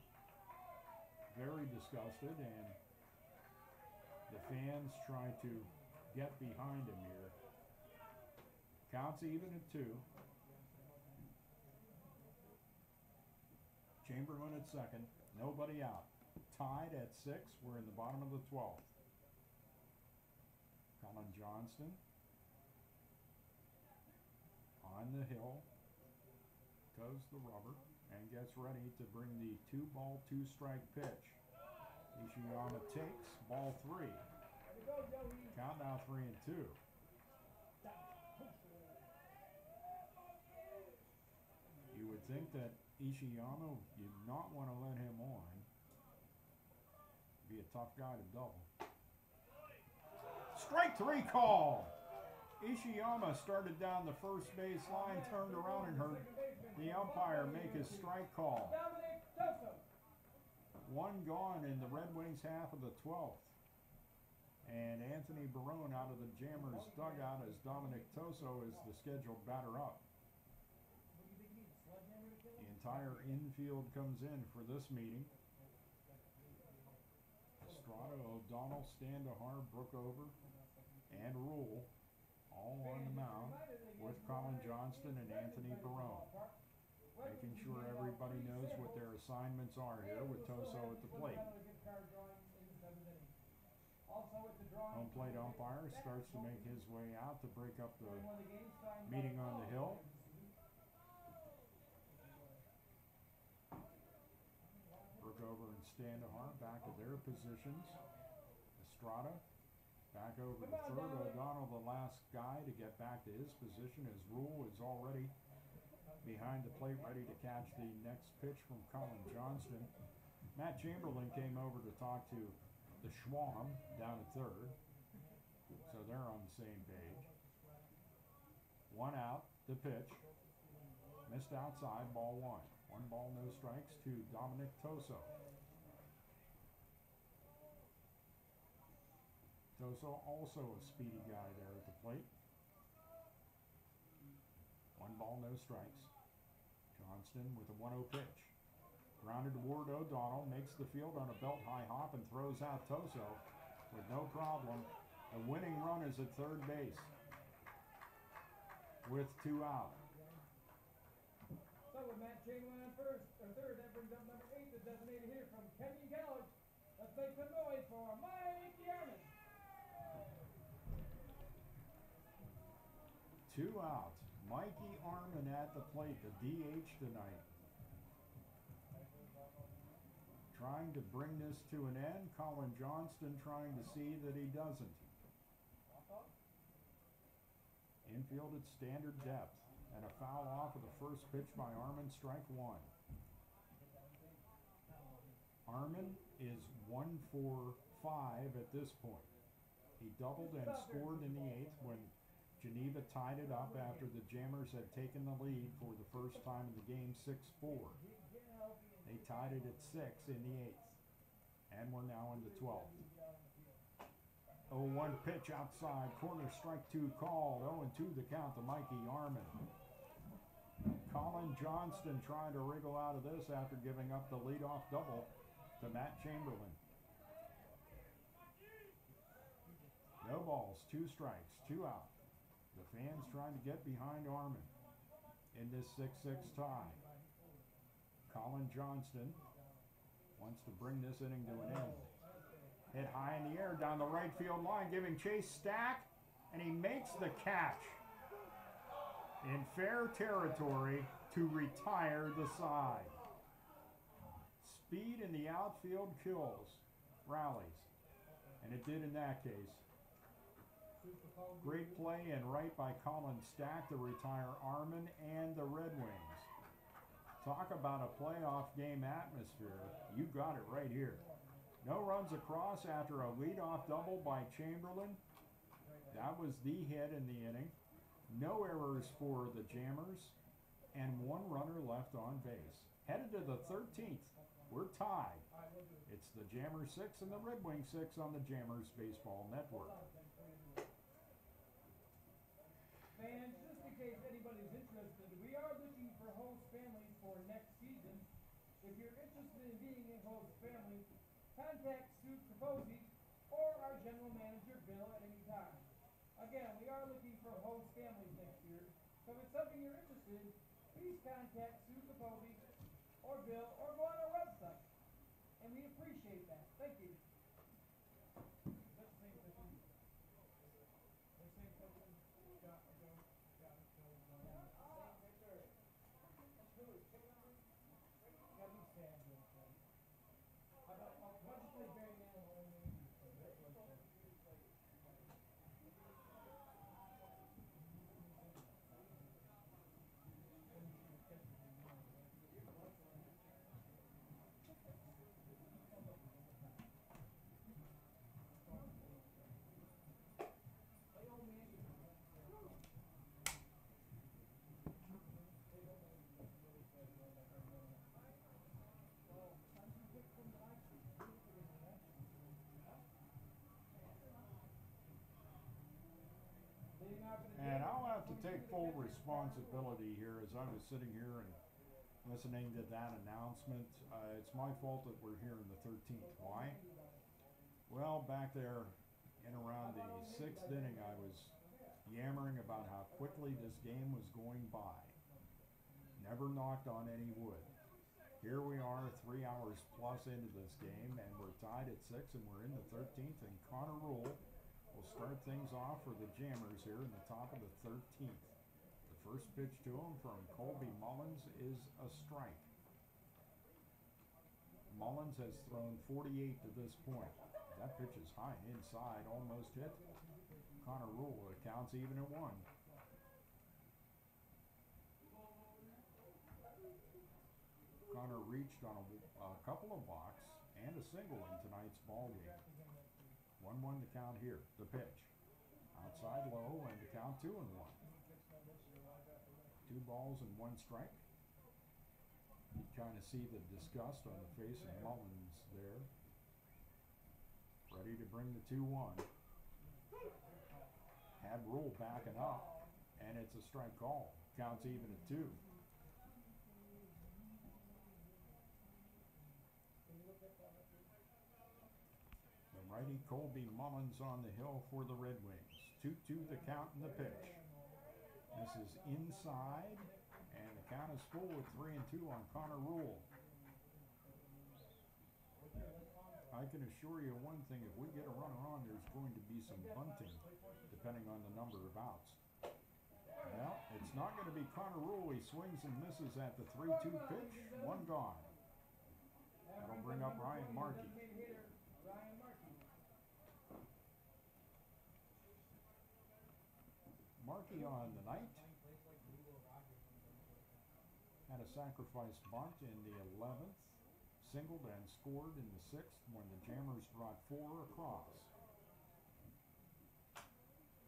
Speaker 1: Very disgusted, and the fans try to get behind him here. Counts even at 2. Chamberlain at second, nobody out. tied at 6. We're in the bottom of the 12th. Colin Johnston on the hill, toes the rubber, and gets ready to bring the 2-ball, 2-strike pitch. Ishiyama takes ball 3. Count now 3-2. You would think that Ishiyama, you'd not want to let him on. Be a tough guy to double. Strike 3 call! Ishiyama started down the first base line, turned around and heard the umpire make his strike call. 1 gone in the Red Wings half of the 12th. And Anthony Barone out of the Jammers dugout as Dominic Toso is the scheduled batter up. The entire infield comes in for this meeting. Estrada, O'Donnell, Standahar, Brookover, and Rule all on the mound with Colin Johnston and Anthony Barone. Making sure everybody knows what their assignments are here with Toso at the plate. Home plate umpire starts to make his way out to break up the meeting on the hill. Brookover and Standahar back to their positions. Estrada back over to third. O'Donnell, the last guy to get back to his position, as Rule is already behind the plate ready to catch the next pitch from Colin Johnston. Matt Chamberlain came over to talk to the Schwam down at third, so they're on the same page. 1 out, the pitch. Missed outside, ball 1. 1 ball, no strikes to Dominic Toso. Toso also a speedy guy there at the plate. 1 ball, no strikes. Johnston with a 1-0 pitch. Grounded toward O'Donnell, makes the field on a belt-high hop and throws out Toso with no problem. The winning run is at third base with 2 out.
Speaker 2: So with Matt Chamberlain on first, or third, that brings up number 8, the designated hitter from Kenyon College. Let's make some noise for Mike Yarman.
Speaker 1: 2 out. Mikey Arman at the plate, the DH tonight. Trying to bring this to an end. Colin Johnston trying to see that he doesn't. Infield at standard depth. And a foul off of the first pitch by Arman, strike 1. Arman is 1 for 5 at this point. He doubled and scored in the 8th when Geneva tied it up after the Jammers had taken the lead for the first time in the game, 6-4. They tied it at 6 in the 8th. And we're now in the 12th. 0-1 pitch outside. Corner strike 2 called. 0-2 the count to Mikey Arman. Colin Johnston trying to wriggle out of this after giving up the leadoff double to Matt Chamberlain. No balls, 2 strikes, 2 out. The fans trying to get behind Arman in this 6-6 tie. Colin Johnston wants to bring this inning to an end. Hit high in the air down the right field line, giving chase. Stack, and he makes the catch in fair territory to retire the side. Speed in the outfield kills, rallies, and it did in that case. Great play and right by Colin Stack to retire Arman and the Red Wings. Talk about a playoff game atmosphere. You got it right here. No runs across after a leadoff double by Chamberlain. That was the hit in the inning. No errors for the Jammers, and 1 runner left on base. Headed to the 13th. We're tied. It's the Jammers 6 and the Red Wings 6 on the Jammers Baseball Network.
Speaker 2: Fans, just in case anybody's interested, we are looking for host families for next season. If you're interested in being a host family, contact Sue Capozzi or our general manager, Bill, at any time. Again, we are looking for host families next year, so if it's something you're interested in, please contact Sue Capozzi or Bill or go on our website, and we appreciate that.
Speaker 1: have to take full responsibility here as I was sitting here and listening to that announcement. It's my fault that we're here in the 13th. Why? Well, back there in around the 6th inning, I was yammering about how quickly this game was going by. Never knocked on any wood. Here we are 3 hours plus into this game, and we're tied at 6, and we're in the 13th, and Connor Rule will start things off for the Jammers here in the top of the 13th. The first pitch to him from Colby Mullins is a strike. Mullins has thrown 48 to this point. That pitch is high and inside, almost hit. Connor Rule, it counts even at 1. Connor reached on a couple of walks and a single in tonight's ball game. 1-1 to count here. The pitch. Outside low and to count 2-1. 2 balls and 1 strike. You kind of see the disgust on the face of Mullins there. Ready to bring the 2-1. Had Rule backing up, and it's a strike call. Counts even at 2. The righty Colby Mullins on the hill for the Red Wings. 2-2 the count and the pitch. This is inside, and the count is full with 3-2 on Connor Rule. I can assure you one thing, if we get a runner on, there's going to be some bunting, depending on the number of outs. Well, it's not going to be Connor Rule. He swings and misses at the 3-2 pitch. 1 gone. That'll bring up Ryan Markey. Markey on the night had a sacrifice bunt in the 11th. Singled and scored in the 6th when the Jammers brought 4 across.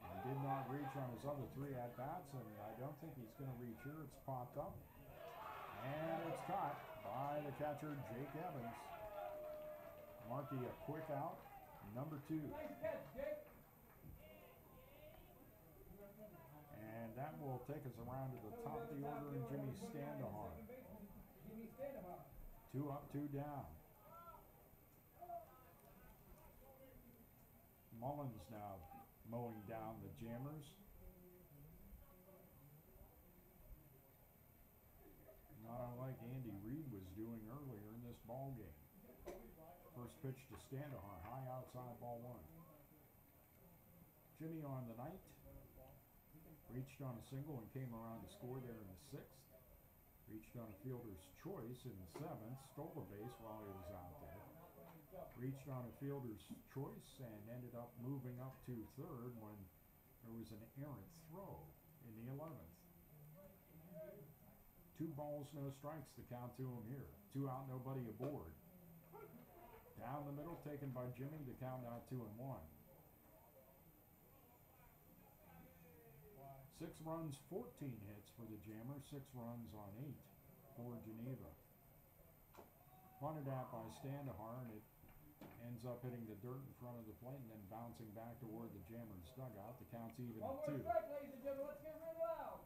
Speaker 1: And he did not reach on his other 3 at-bats, and I don't think he's going to reach here. It's popped up. And it's caught by the catcher, Jake Evans. Markey a quick out, number 2. And that will take us around to the top of the order, and Jimmy Standahar. 2 up, 2 down. Mullins now mowing down the Jammers. Not unlike Andy Reid was doing earlier in this ball game. First pitch to Standahar, high outside, ball 1. Jimmy on the night. Reached on a single and came around to score there in the 6th. Reached on a fielder's choice in the 7th, stole the base while he was out there. Reached on a fielder's choice and ended up moving up to 3rd when there was an errant throw in the 11th. 2 balls, no strikes to count to him here. 2 out, nobody aboard. Down the middle, taken by Jimmy to count out 2-1. 6 runs, 14 hits for the Jammers, 6 runs on 8 for Geneva. Bunted at by Standahar, and it ends up hitting the dirt in front of the plate and then bouncing back toward the Jammers dugout. The count's even at 2.
Speaker 2: Strike, ladies and gentlemen. Let's get real loud.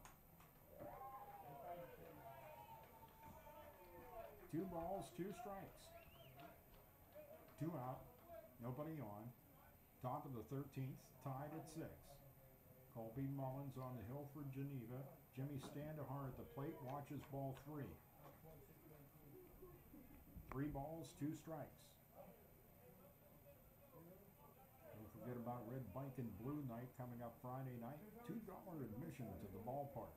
Speaker 1: 2 balls, 2 strikes. 2 out, nobody on. Top of the 13th, tied at 6. Colby Mullins on the hill for Geneva. Jimmy Standahar at the plate, watches ball 3. 3 balls, 2 strikes. Don't forget about Red Bike and Blue Night coming up Friday night. $2 admission to the ballpark.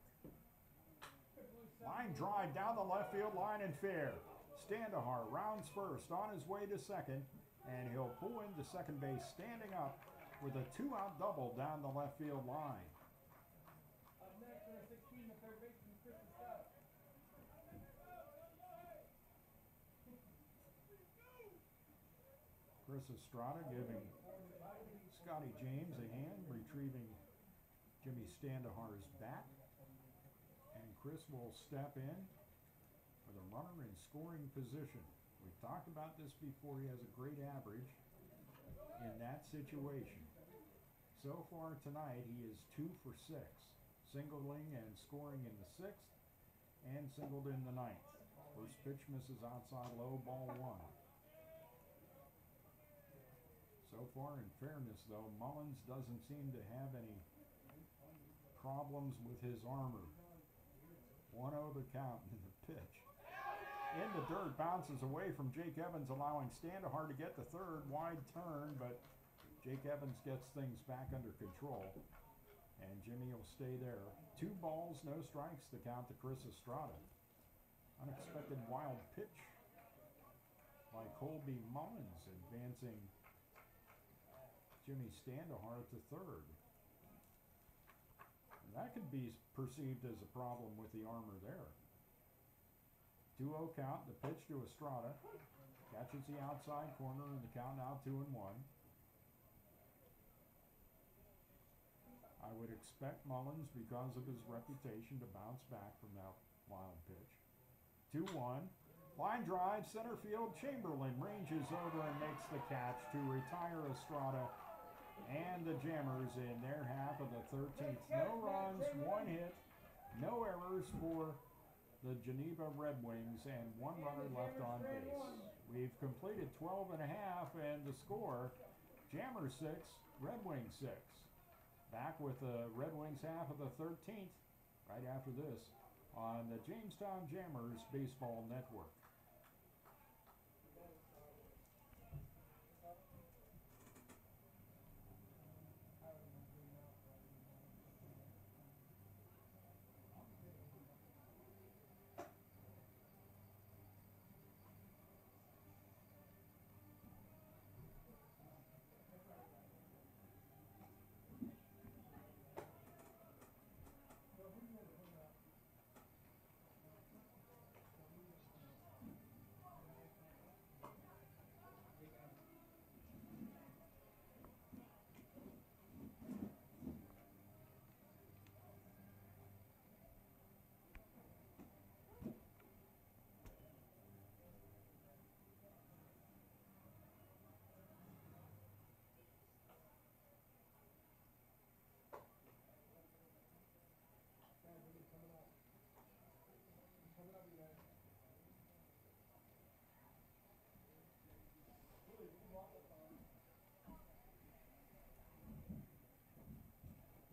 Speaker 1: Line drive down the left field line and fair. Standahar rounds first on his way to 2nd, and he'll pull into second base standing up with a 2-out double down the left field line.
Speaker 2: Up next, number 16, the third baseman, Chris Estrada.
Speaker 1: Chris Estrada giving Scotty James a hand, retrieving Jimmy Standahar's bat. And Chris will step in with a runner in scoring position. We've talked about this before. He has a great average in that situation. So far tonight, he is 2 for 6. singling and scoring in the 6th, and singled in the 9th. First pitch misses outside low, ball 1. So far, in fairness, though, Mullins doesn't seem to have any problems with his armor. 1-0 the count in the pitch. In the dirt, bounces away from Jake Evans, allowing Standahar to get the third. Wide turn, but Jake Evans gets things back under control. And Jimmy will stay there. 2 balls, no strikes, the count to Chris Estrada. Unexpected wild pitch by Colby Mullins, advancing Jimmy Standahar to third. And that could be perceived as a problem with the armor there. 2-0 count, the pitch to Estrada. Catches the outside corner, and the count now 2-1. I would expect Mullins, because of his reputation, to bounce back from that wild pitch. 2-1. Line drive, center field. Chamberlain ranges over and makes the catch to retire Estrada and the Jammers in their half of the 13th. No runs, 1 hit, no errors for the Geneva Red Wings, and 1 runner left on base. We've completed 12 and a half, and the score, Jammers 6, Red Wings 6. Back with the Red Wings half of the 13th, right after this, on the Jamestown Jammers Baseball Network.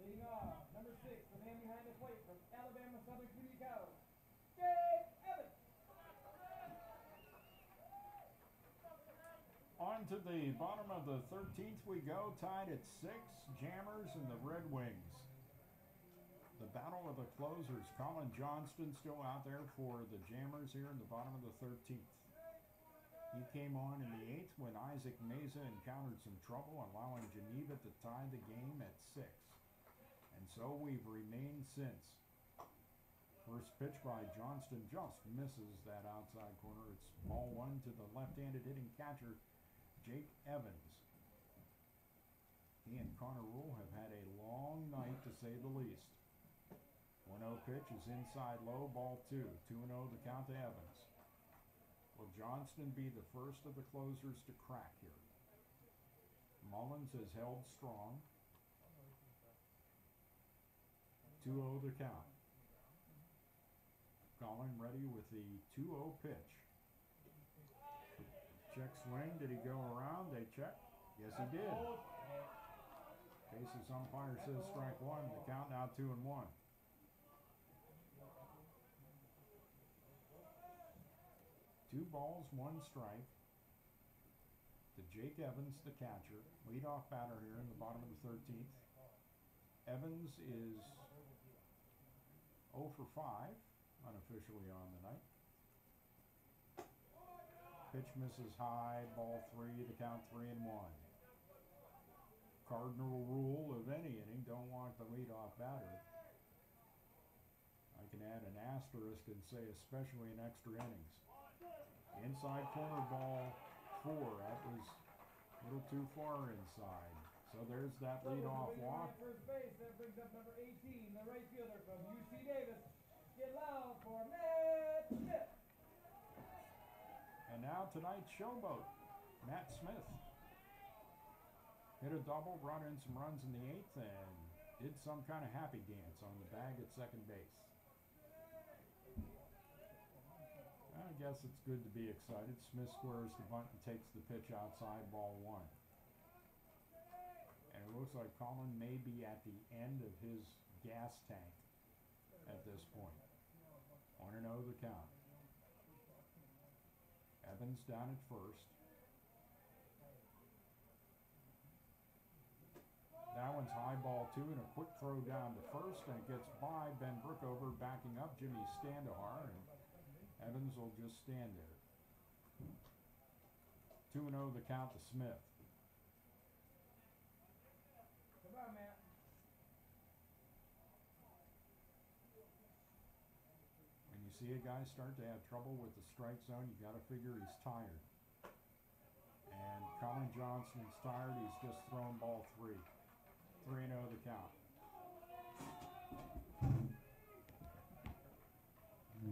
Speaker 2: Leading off, number 6, the man behind the plate from Alabama Southern Community College, Jake Evans.
Speaker 1: On to the bottom of the 13th we go, tied at 6, Jammers and the Red Wings. The battle of the closers. Colin Johnston still out there for the Jammers here in the bottom of the 13th. He came on in the 8th when Isaac Meza encountered some trouble, allowing Geneva to tie the game at 6. And so we've remained since. First pitch by Johnston just misses that outside corner. It's ball 1 to the left-handed hitting catcher, Jake Evans. He and Connor Rule have had a long night, to say the least. 1-0 pitch is inside low, ball 2. 2-0 the count to Evans. Will Johnston be the first of the closers to crack here? Mullins has held strong. 2-0 the count. Colin ready with the 2-0 pitch. Check swing. Did he go around? They check. Yes, he did. Case's umpire says strike 1. The count now 2-1. 2 balls, 1 strike to Jake Evans, the catcher. Leadoff batter here in the bottom of the 13th. Evans is 0 for 5 unofficially on the night. Pitch misses high, ball 3, the count 3-1. Cardinal rule of any inning, don't walk the leadoff batter. I can add an asterisk and say especially in extra innings. Inside corner, ball 4. That was a little too far inside. So there's that leadoff walk.
Speaker 2: First base, that brings up number 18, the right fielder from UC Davis. Get loud for Matt Smith.
Speaker 1: And now tonight's showboat, Matt Smith. Hit a double, brought in some runs in the 8th, and did some kind of happy dance on the bag at second base. I guess it's good to be excited. Smith squares the bunt and takes the pitch outside, ball one. And it looks like Colin may be at the end of his gas tank at this point. 1-0 the count. Evans down at first. That one's high ball two and a quick throw down to first, and it gets by Ben Brookover backing up Jimmy Standahar, and Evans will just stand there. 2-0 the count to Smith.
Speaker 2: Come on, Matt.
Speaker 1: When you see a guy start to have trouble with the strike zone, you got to figure he's tired. And Colin Johnston's tired. He's just thrown ball three. 3-0 the count.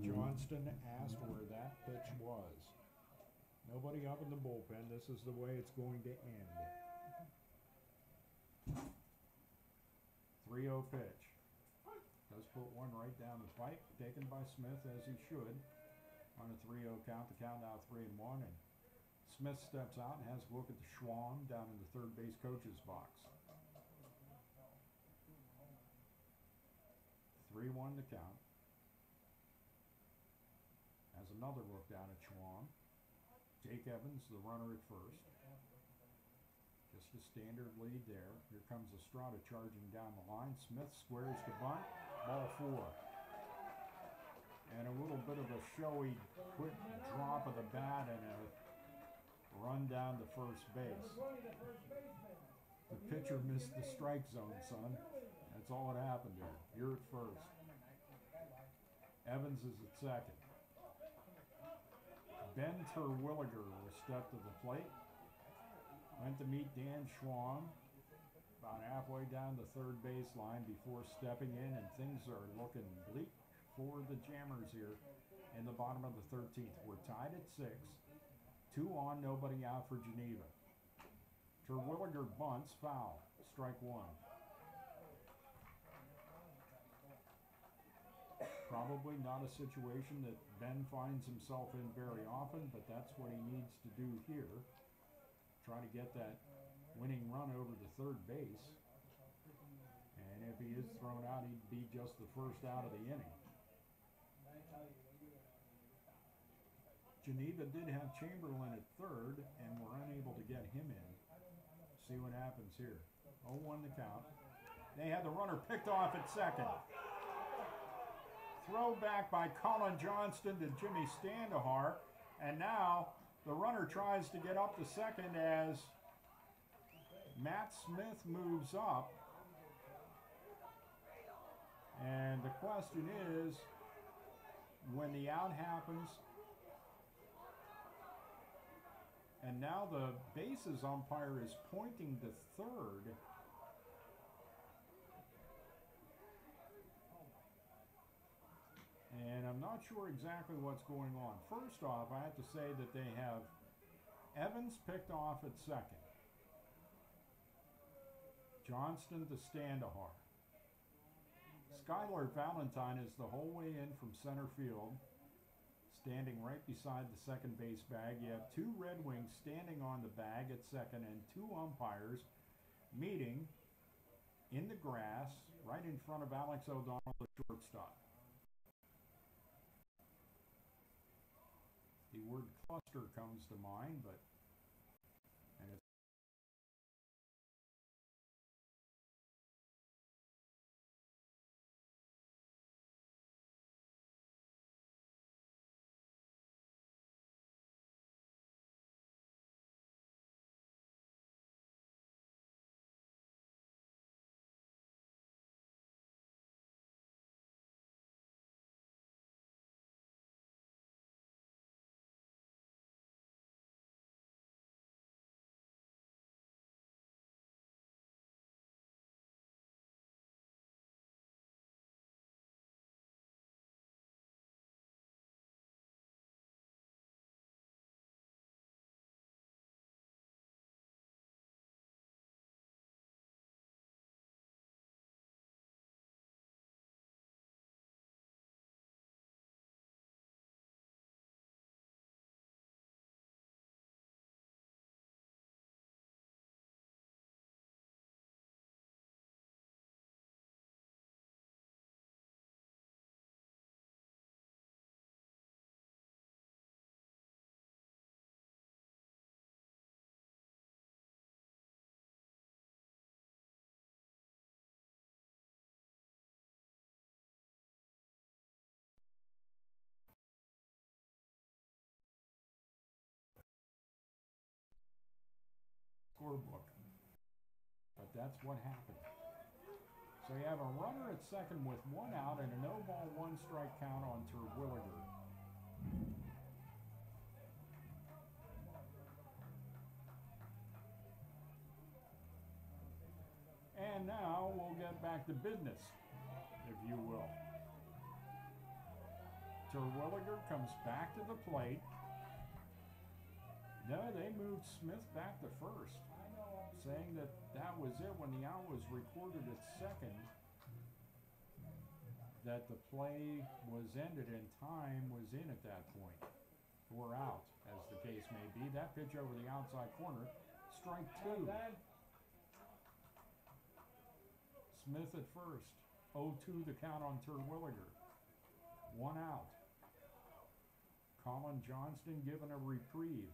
Speaker 1: Johnston asked where that pitch was. Nobody up in the bullpen. This is the way it's going to end. 3-0 pitch. Does put one right down the pipe. Taken by Smith as he should. On a 3-0 count. The count now 3-1. And Smith steps out and has a look at the Schwam down in the third base coach's box. 3-1 the count. Has another look down at Schwam. Jake Evans, the runner at first. Just a standard lead there. Here comes Estrada charging down the line. Smith squares the bunt. Ball four. And a little bit of a showy quick drop of the bat and a run down to first base. The pitcher missed the strike zone, son. That's all that happened there. You're at first. Evans is at second. Ben Terwilliger was stepped to the plate. Went to meet Dan Schwam about halfway down the third baseline before stepping in, and things are looking bleak for the Jammers here in the bottom of the 13th. We're tied at 6. 2 on, nobody out for Geneva. Terwilliger bunts, foul. Strike one. Probably not a situation that Ben finds himself in very often, but that's what he needs to do here. Try to get that winning run over to third base. And if he is thrown out, he'd be just the first out of the inning. Geneva did have Chamberlain at third, and were unable to get him in. See what happens here. 0-1 the count. They had the runner picked off at second. Throw back by Colin Johnston to Jimmy Standahar, and now the runner tries to get up to second as Matt Smith moves up. And the question is, when the out happens, and now the bases umpire is pointing to third, and I'm not sure exactly what's going on. First off, I have to say that they have Evans picked off at second. Johnston to Standahar. Skylar Valentine is the whole way in from center field, standing right beside the second base bag. You have 2 Red Wings standing on the bag at second, and 2 umpires meeting in the grass right in front of Alex O'Donnell, the shortstop. The word cluster comes to mind, but that's what happened. So you have a runner at second with 1 out and a no ball, 1 strike count on Terwilliger. And now we'll get back to business, if you will. Terwilliger comes back to the plate. No, they moved Smith back to first, saying that that was it when the out was recorded at second, that the play was ended and time was in at that point, or out, as the case may be. That pitch over the outside corner, strike 2. Smith at first, 0-2 the count on Terwilliger. 1 out. Colin Johnston given a reprieve.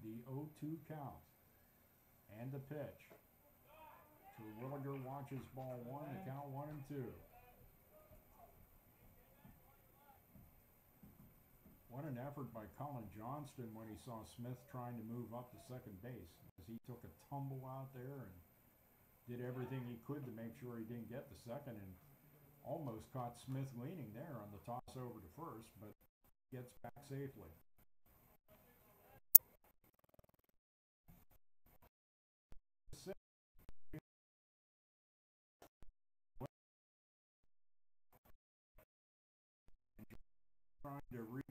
Speaker 1: The 0-2 count. And the pitch. Terwilliger watches ball 1, the count 1-2. What an effort by Colin Johnston when he saw Smith trying to move up to second base, as he took a tumble out there and did everything he could to make sure he didn't get the second, and almost caught Smith leaning there on the toss over to first, but gets back safely. Trying to reach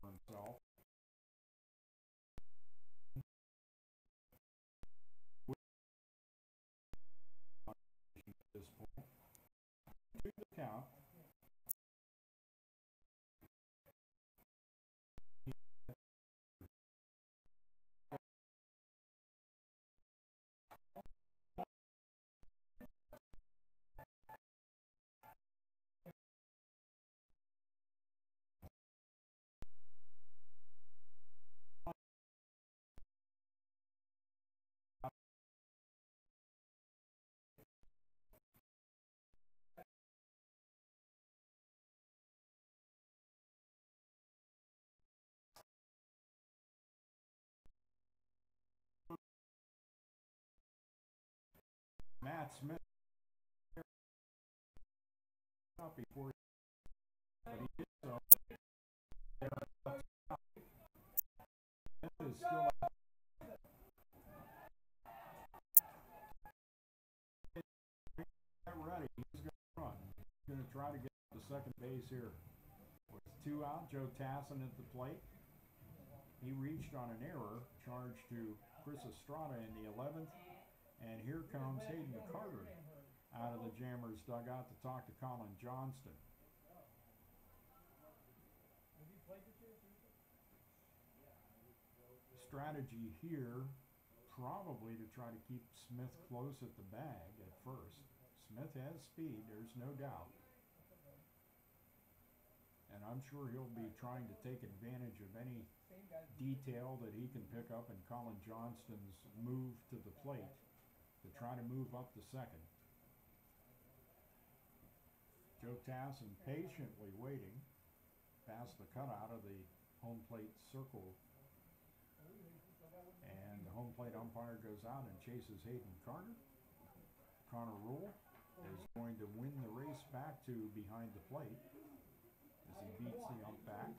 Speaker 1: himself. At this point, to the count. Matt Smith up before, but he did so. Smith is still out. Ready. He's going to run. He's going to try to get to second base here. With 2 out, Joe Tassin at the plate. He reached on an error, charged to Chris Estrada in the 11th. And here comes Hayden Carter out of the Jammers dugout to talk to Colin Johnston. Strategy here, probably to try to keep Smith close at the bag at first. Smith has speed, there's no doubt. And I'm sure he'll be trying to take advantage of any detail that he can pick up in Colin Johnston's move to the plate to try to move up to second. Joe Tassin patiently waiting past the cutout of the home plate circle, and the home plate umpire goes out and chases Hayden Carter. Connor Rule is going to win the race back to behind the plate as he beats the ump back.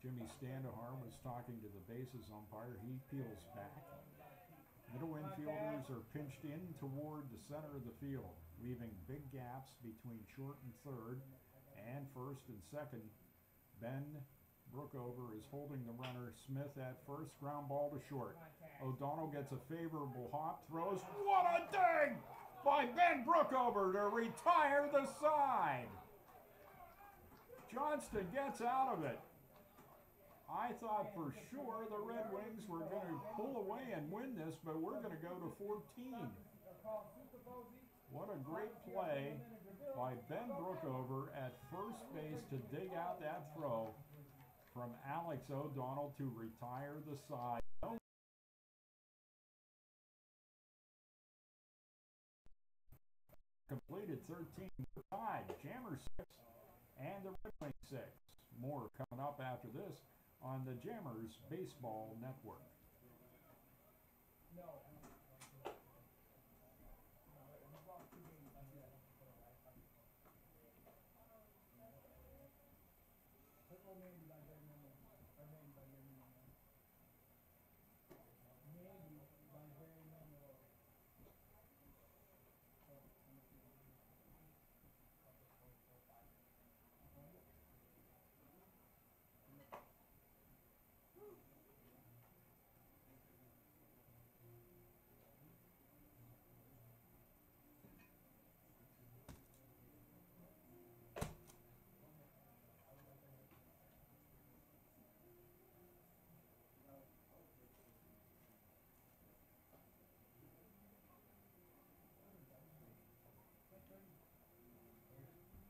Speaker 1: Jimmy Standahar was talking to the bases umpire. He peels back. Middle infielders are pinched in toward the center of the field, leaving big gaps between short and third and first and second. Ben Brookover is holding the runner. Smith at first, ground ball to short. O'Donnell gets a favorable hop, throws. What a dig by Ben Brookover to retire the side. Johnston gets out of it. I thought for sure the Red Wings were going to pull away and win this, but we're going to go to 14. What a great play by Ben Brookover at first base to dig out that throw from Alex O'Donnell to retire the side. Completed 13, tied. Jammers 6 and the Red Wings 6. More coming up after this on the Jammers Baseball Network.
Speaker 2: Mandy by Barry Memo. Or Mandy by Barry Memo. Mandy by Barry Memo.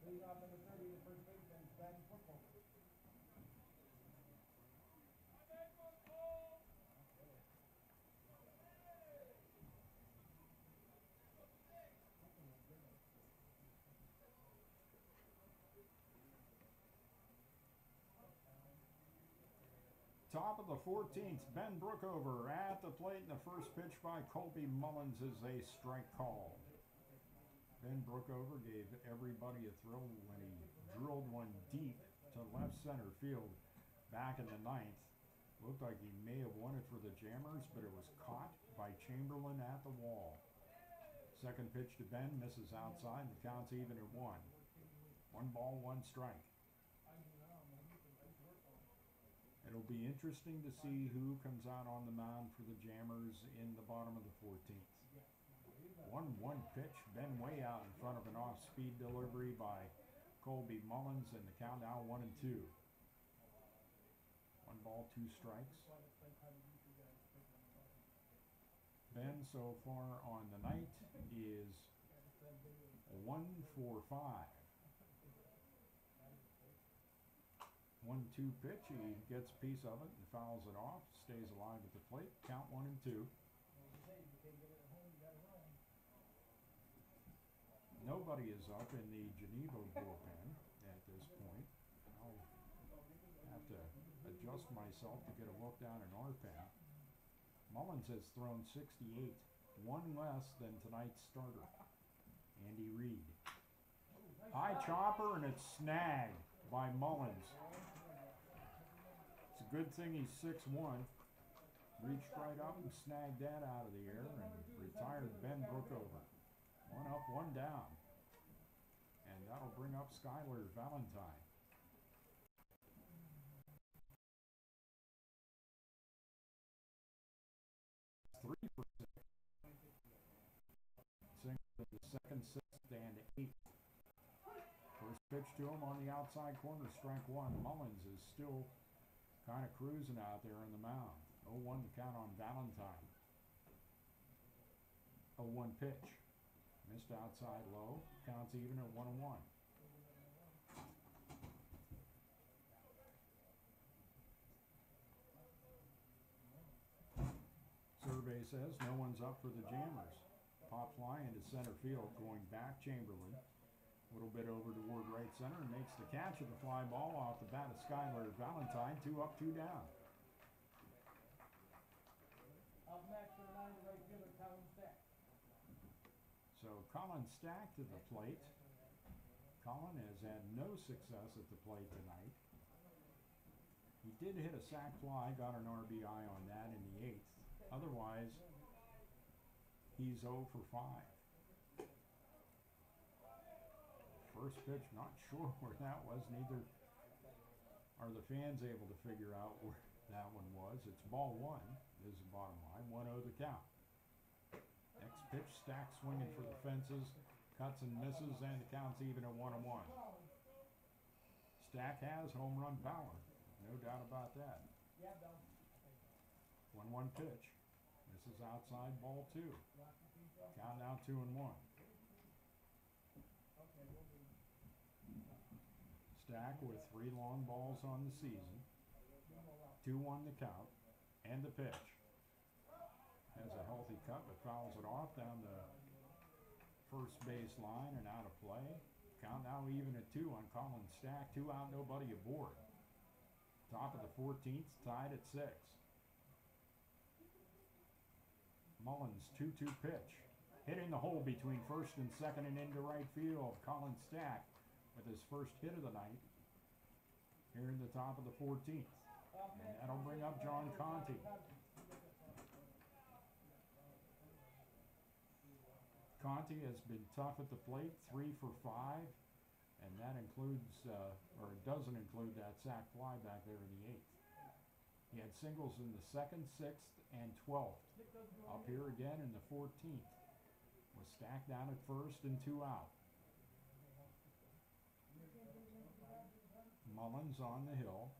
Speaker 2: Leading off number 30, the first baseman, batting football.
Speaker 1: Top of the 14th, Ben Brookover at the plate, and the first pitch by Colby Mullins is a strike call. Ben Brookover gave everybody a thrill when he drilled one deep to left center field back in the ninth. Looked like he may have won it for the Jammers, but it was caught by Chamberlain at the wall. Second pitch to Ben, misses outside, and the count's even at 1. 1 ball, 1 strike. It'll be interesting to see who comes out on the mound for the Jammers in the bottom of the 14th. 1-1 pitch, Ben way out in front of an off-speed delivery by Colby Mullins, and the count now 1-2. 1 ball, 2 strikes. Ben so far on the night is 1 for 5. 1-2 pitch, he gets a piece of it and fouls it off, stays alive at the plate, count 1-2. Nobody is up in the Geneva bullpen at this point. I'll have to adjust myself to get a look down in our pen. Mullins has thrown 68, 1 less than tonight's starter, Andy Reid. High chopper, and it's snagged by Mullins. It's a good thing he's 6'1". Reached right up and snagged that out of the air and retired Ben Brookover. 1 up, 1 down. And that'll bring up Skylar Valentine. Three for 6. Single to the second, 6th, and 8th. First pitch to him on the outside corner, strike 1. Mullins is still kind of cruising out there on the mound. 0-1 to count on Valentine. 0-1 pitch. Missed outside low. Counts even at 1-1. Survey says no one's up for the Jammers. Pop fly into center field, going back Chamberlain. A little bit over toward right center, and makes the catch of the fly ball off the bat of Skylar Valentine. 2 up, 2 down.
Speaker 2: Up next for the line, the right fielder, Colin Stack.
Speaker 1: So Colin Stack to the plate. Colin has had no success at the plate tonight. He did hit a sac fly, got an RBI on that in the 8th. Otherwise, he's 0 for 5. First pitch, not sure where that was. Neither are the fans able to figure out where that one was. It's ball 1 is the bottom line. 1-0 the count. Next pitch, Stack swinging for the fences, cuts and misses, and the count's even at 1-1. Stack has home run power, no doubt about that. 1-1 pitch. This is outside, ball 2. Count now 2-1. Stack with 3 long balls on the season. 2-1 the count, and the pitch. Has a healthy cut, but fouls it off down the first base line and out of play. Count now even at 2 on Colin Stack. 2 out, nobody aboard. Top of the 14th, tied at 6. Mullins, 2-2 pitch. Hitting the hole between first and second and into right field. Colin Stack with his first hit of the night. here in the top of the 14th. And that'll bring up John Conti. Conti has been tough at the plate, 3 for 5, and that includes, or it doesn't include that sac fly back there in the 8th. He had singles in the 2nd, 6th, and 12th. Up here again in the 14th. Was stacked down at first and 2 out. Mullins on the hill.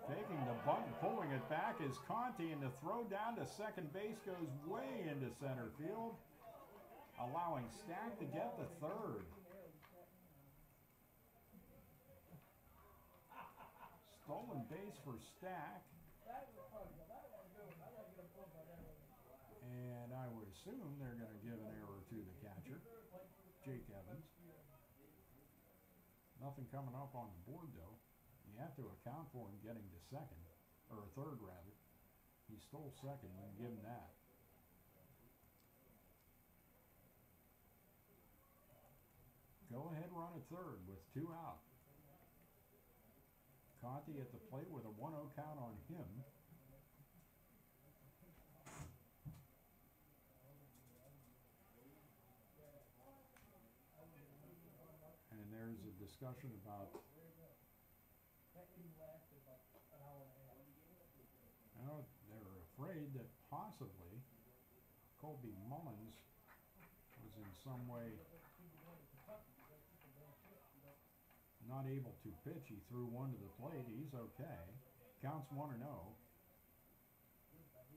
Speaker 1: Taking the bunt and pulling it back is Conti, and the throw down to second base goes way into center field, allowing Stack to get the third. Stolen base for Stack. And I would assume they're going to give an error to the catcher, Jake Evans. Nothing coming up on the board, though. You have to account for him getting to second, or third, rather. He stole second, and give him that. Go ahead run at third with 2 out. Conti at the plate with a 1-0 count on him. And there's a discussion about they're afraid that possibly Colby Mullins was in some way not able to pitch. He threw one to the plate. He's okay. Counts 1-0.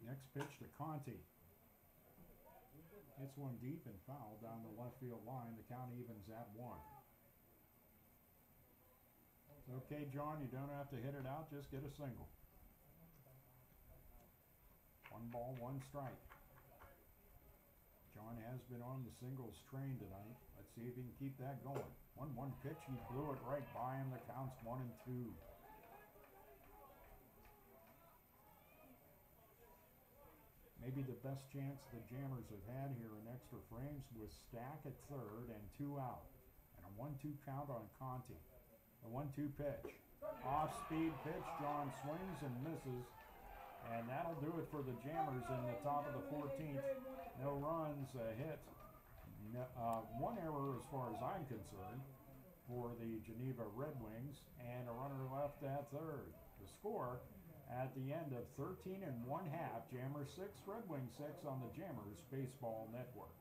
Speaker 1: Next pitch to Conti. Hits one deep and foul down the left field line. The count evens at 1. It's okay, John. You don't have to hit it out. Just get a single. 1 ball, 1 strike. John has been on the singles train tonight. Let's see if he can keep that going. 1-1 pitch. He blew it right by him. The count's 1-2. Maybe the best chance the Jammers have had here in extra frames was Stack at third and 2 out. And a 1-2 count on Conti. The 1-2 pitch. Off-speed pitch. John swings and misses. And that'll do it for the Jammers in the top of the 14th. No runs, a hit. No, 1 error as far as I'm concerned for the Geneva Red Wings, and a runner left at third. The score at the end of 13 1/2, Jammers 6, Red Wings 6 on the Jammers Baseball Network.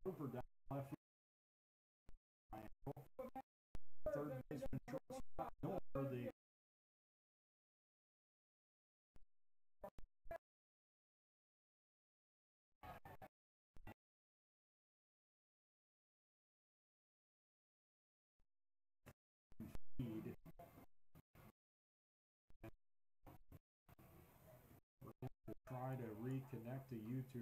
Speaker 1: over down left field triangle. Third baseman shortstop Miller, the feed. Try to reconnect to YouTube.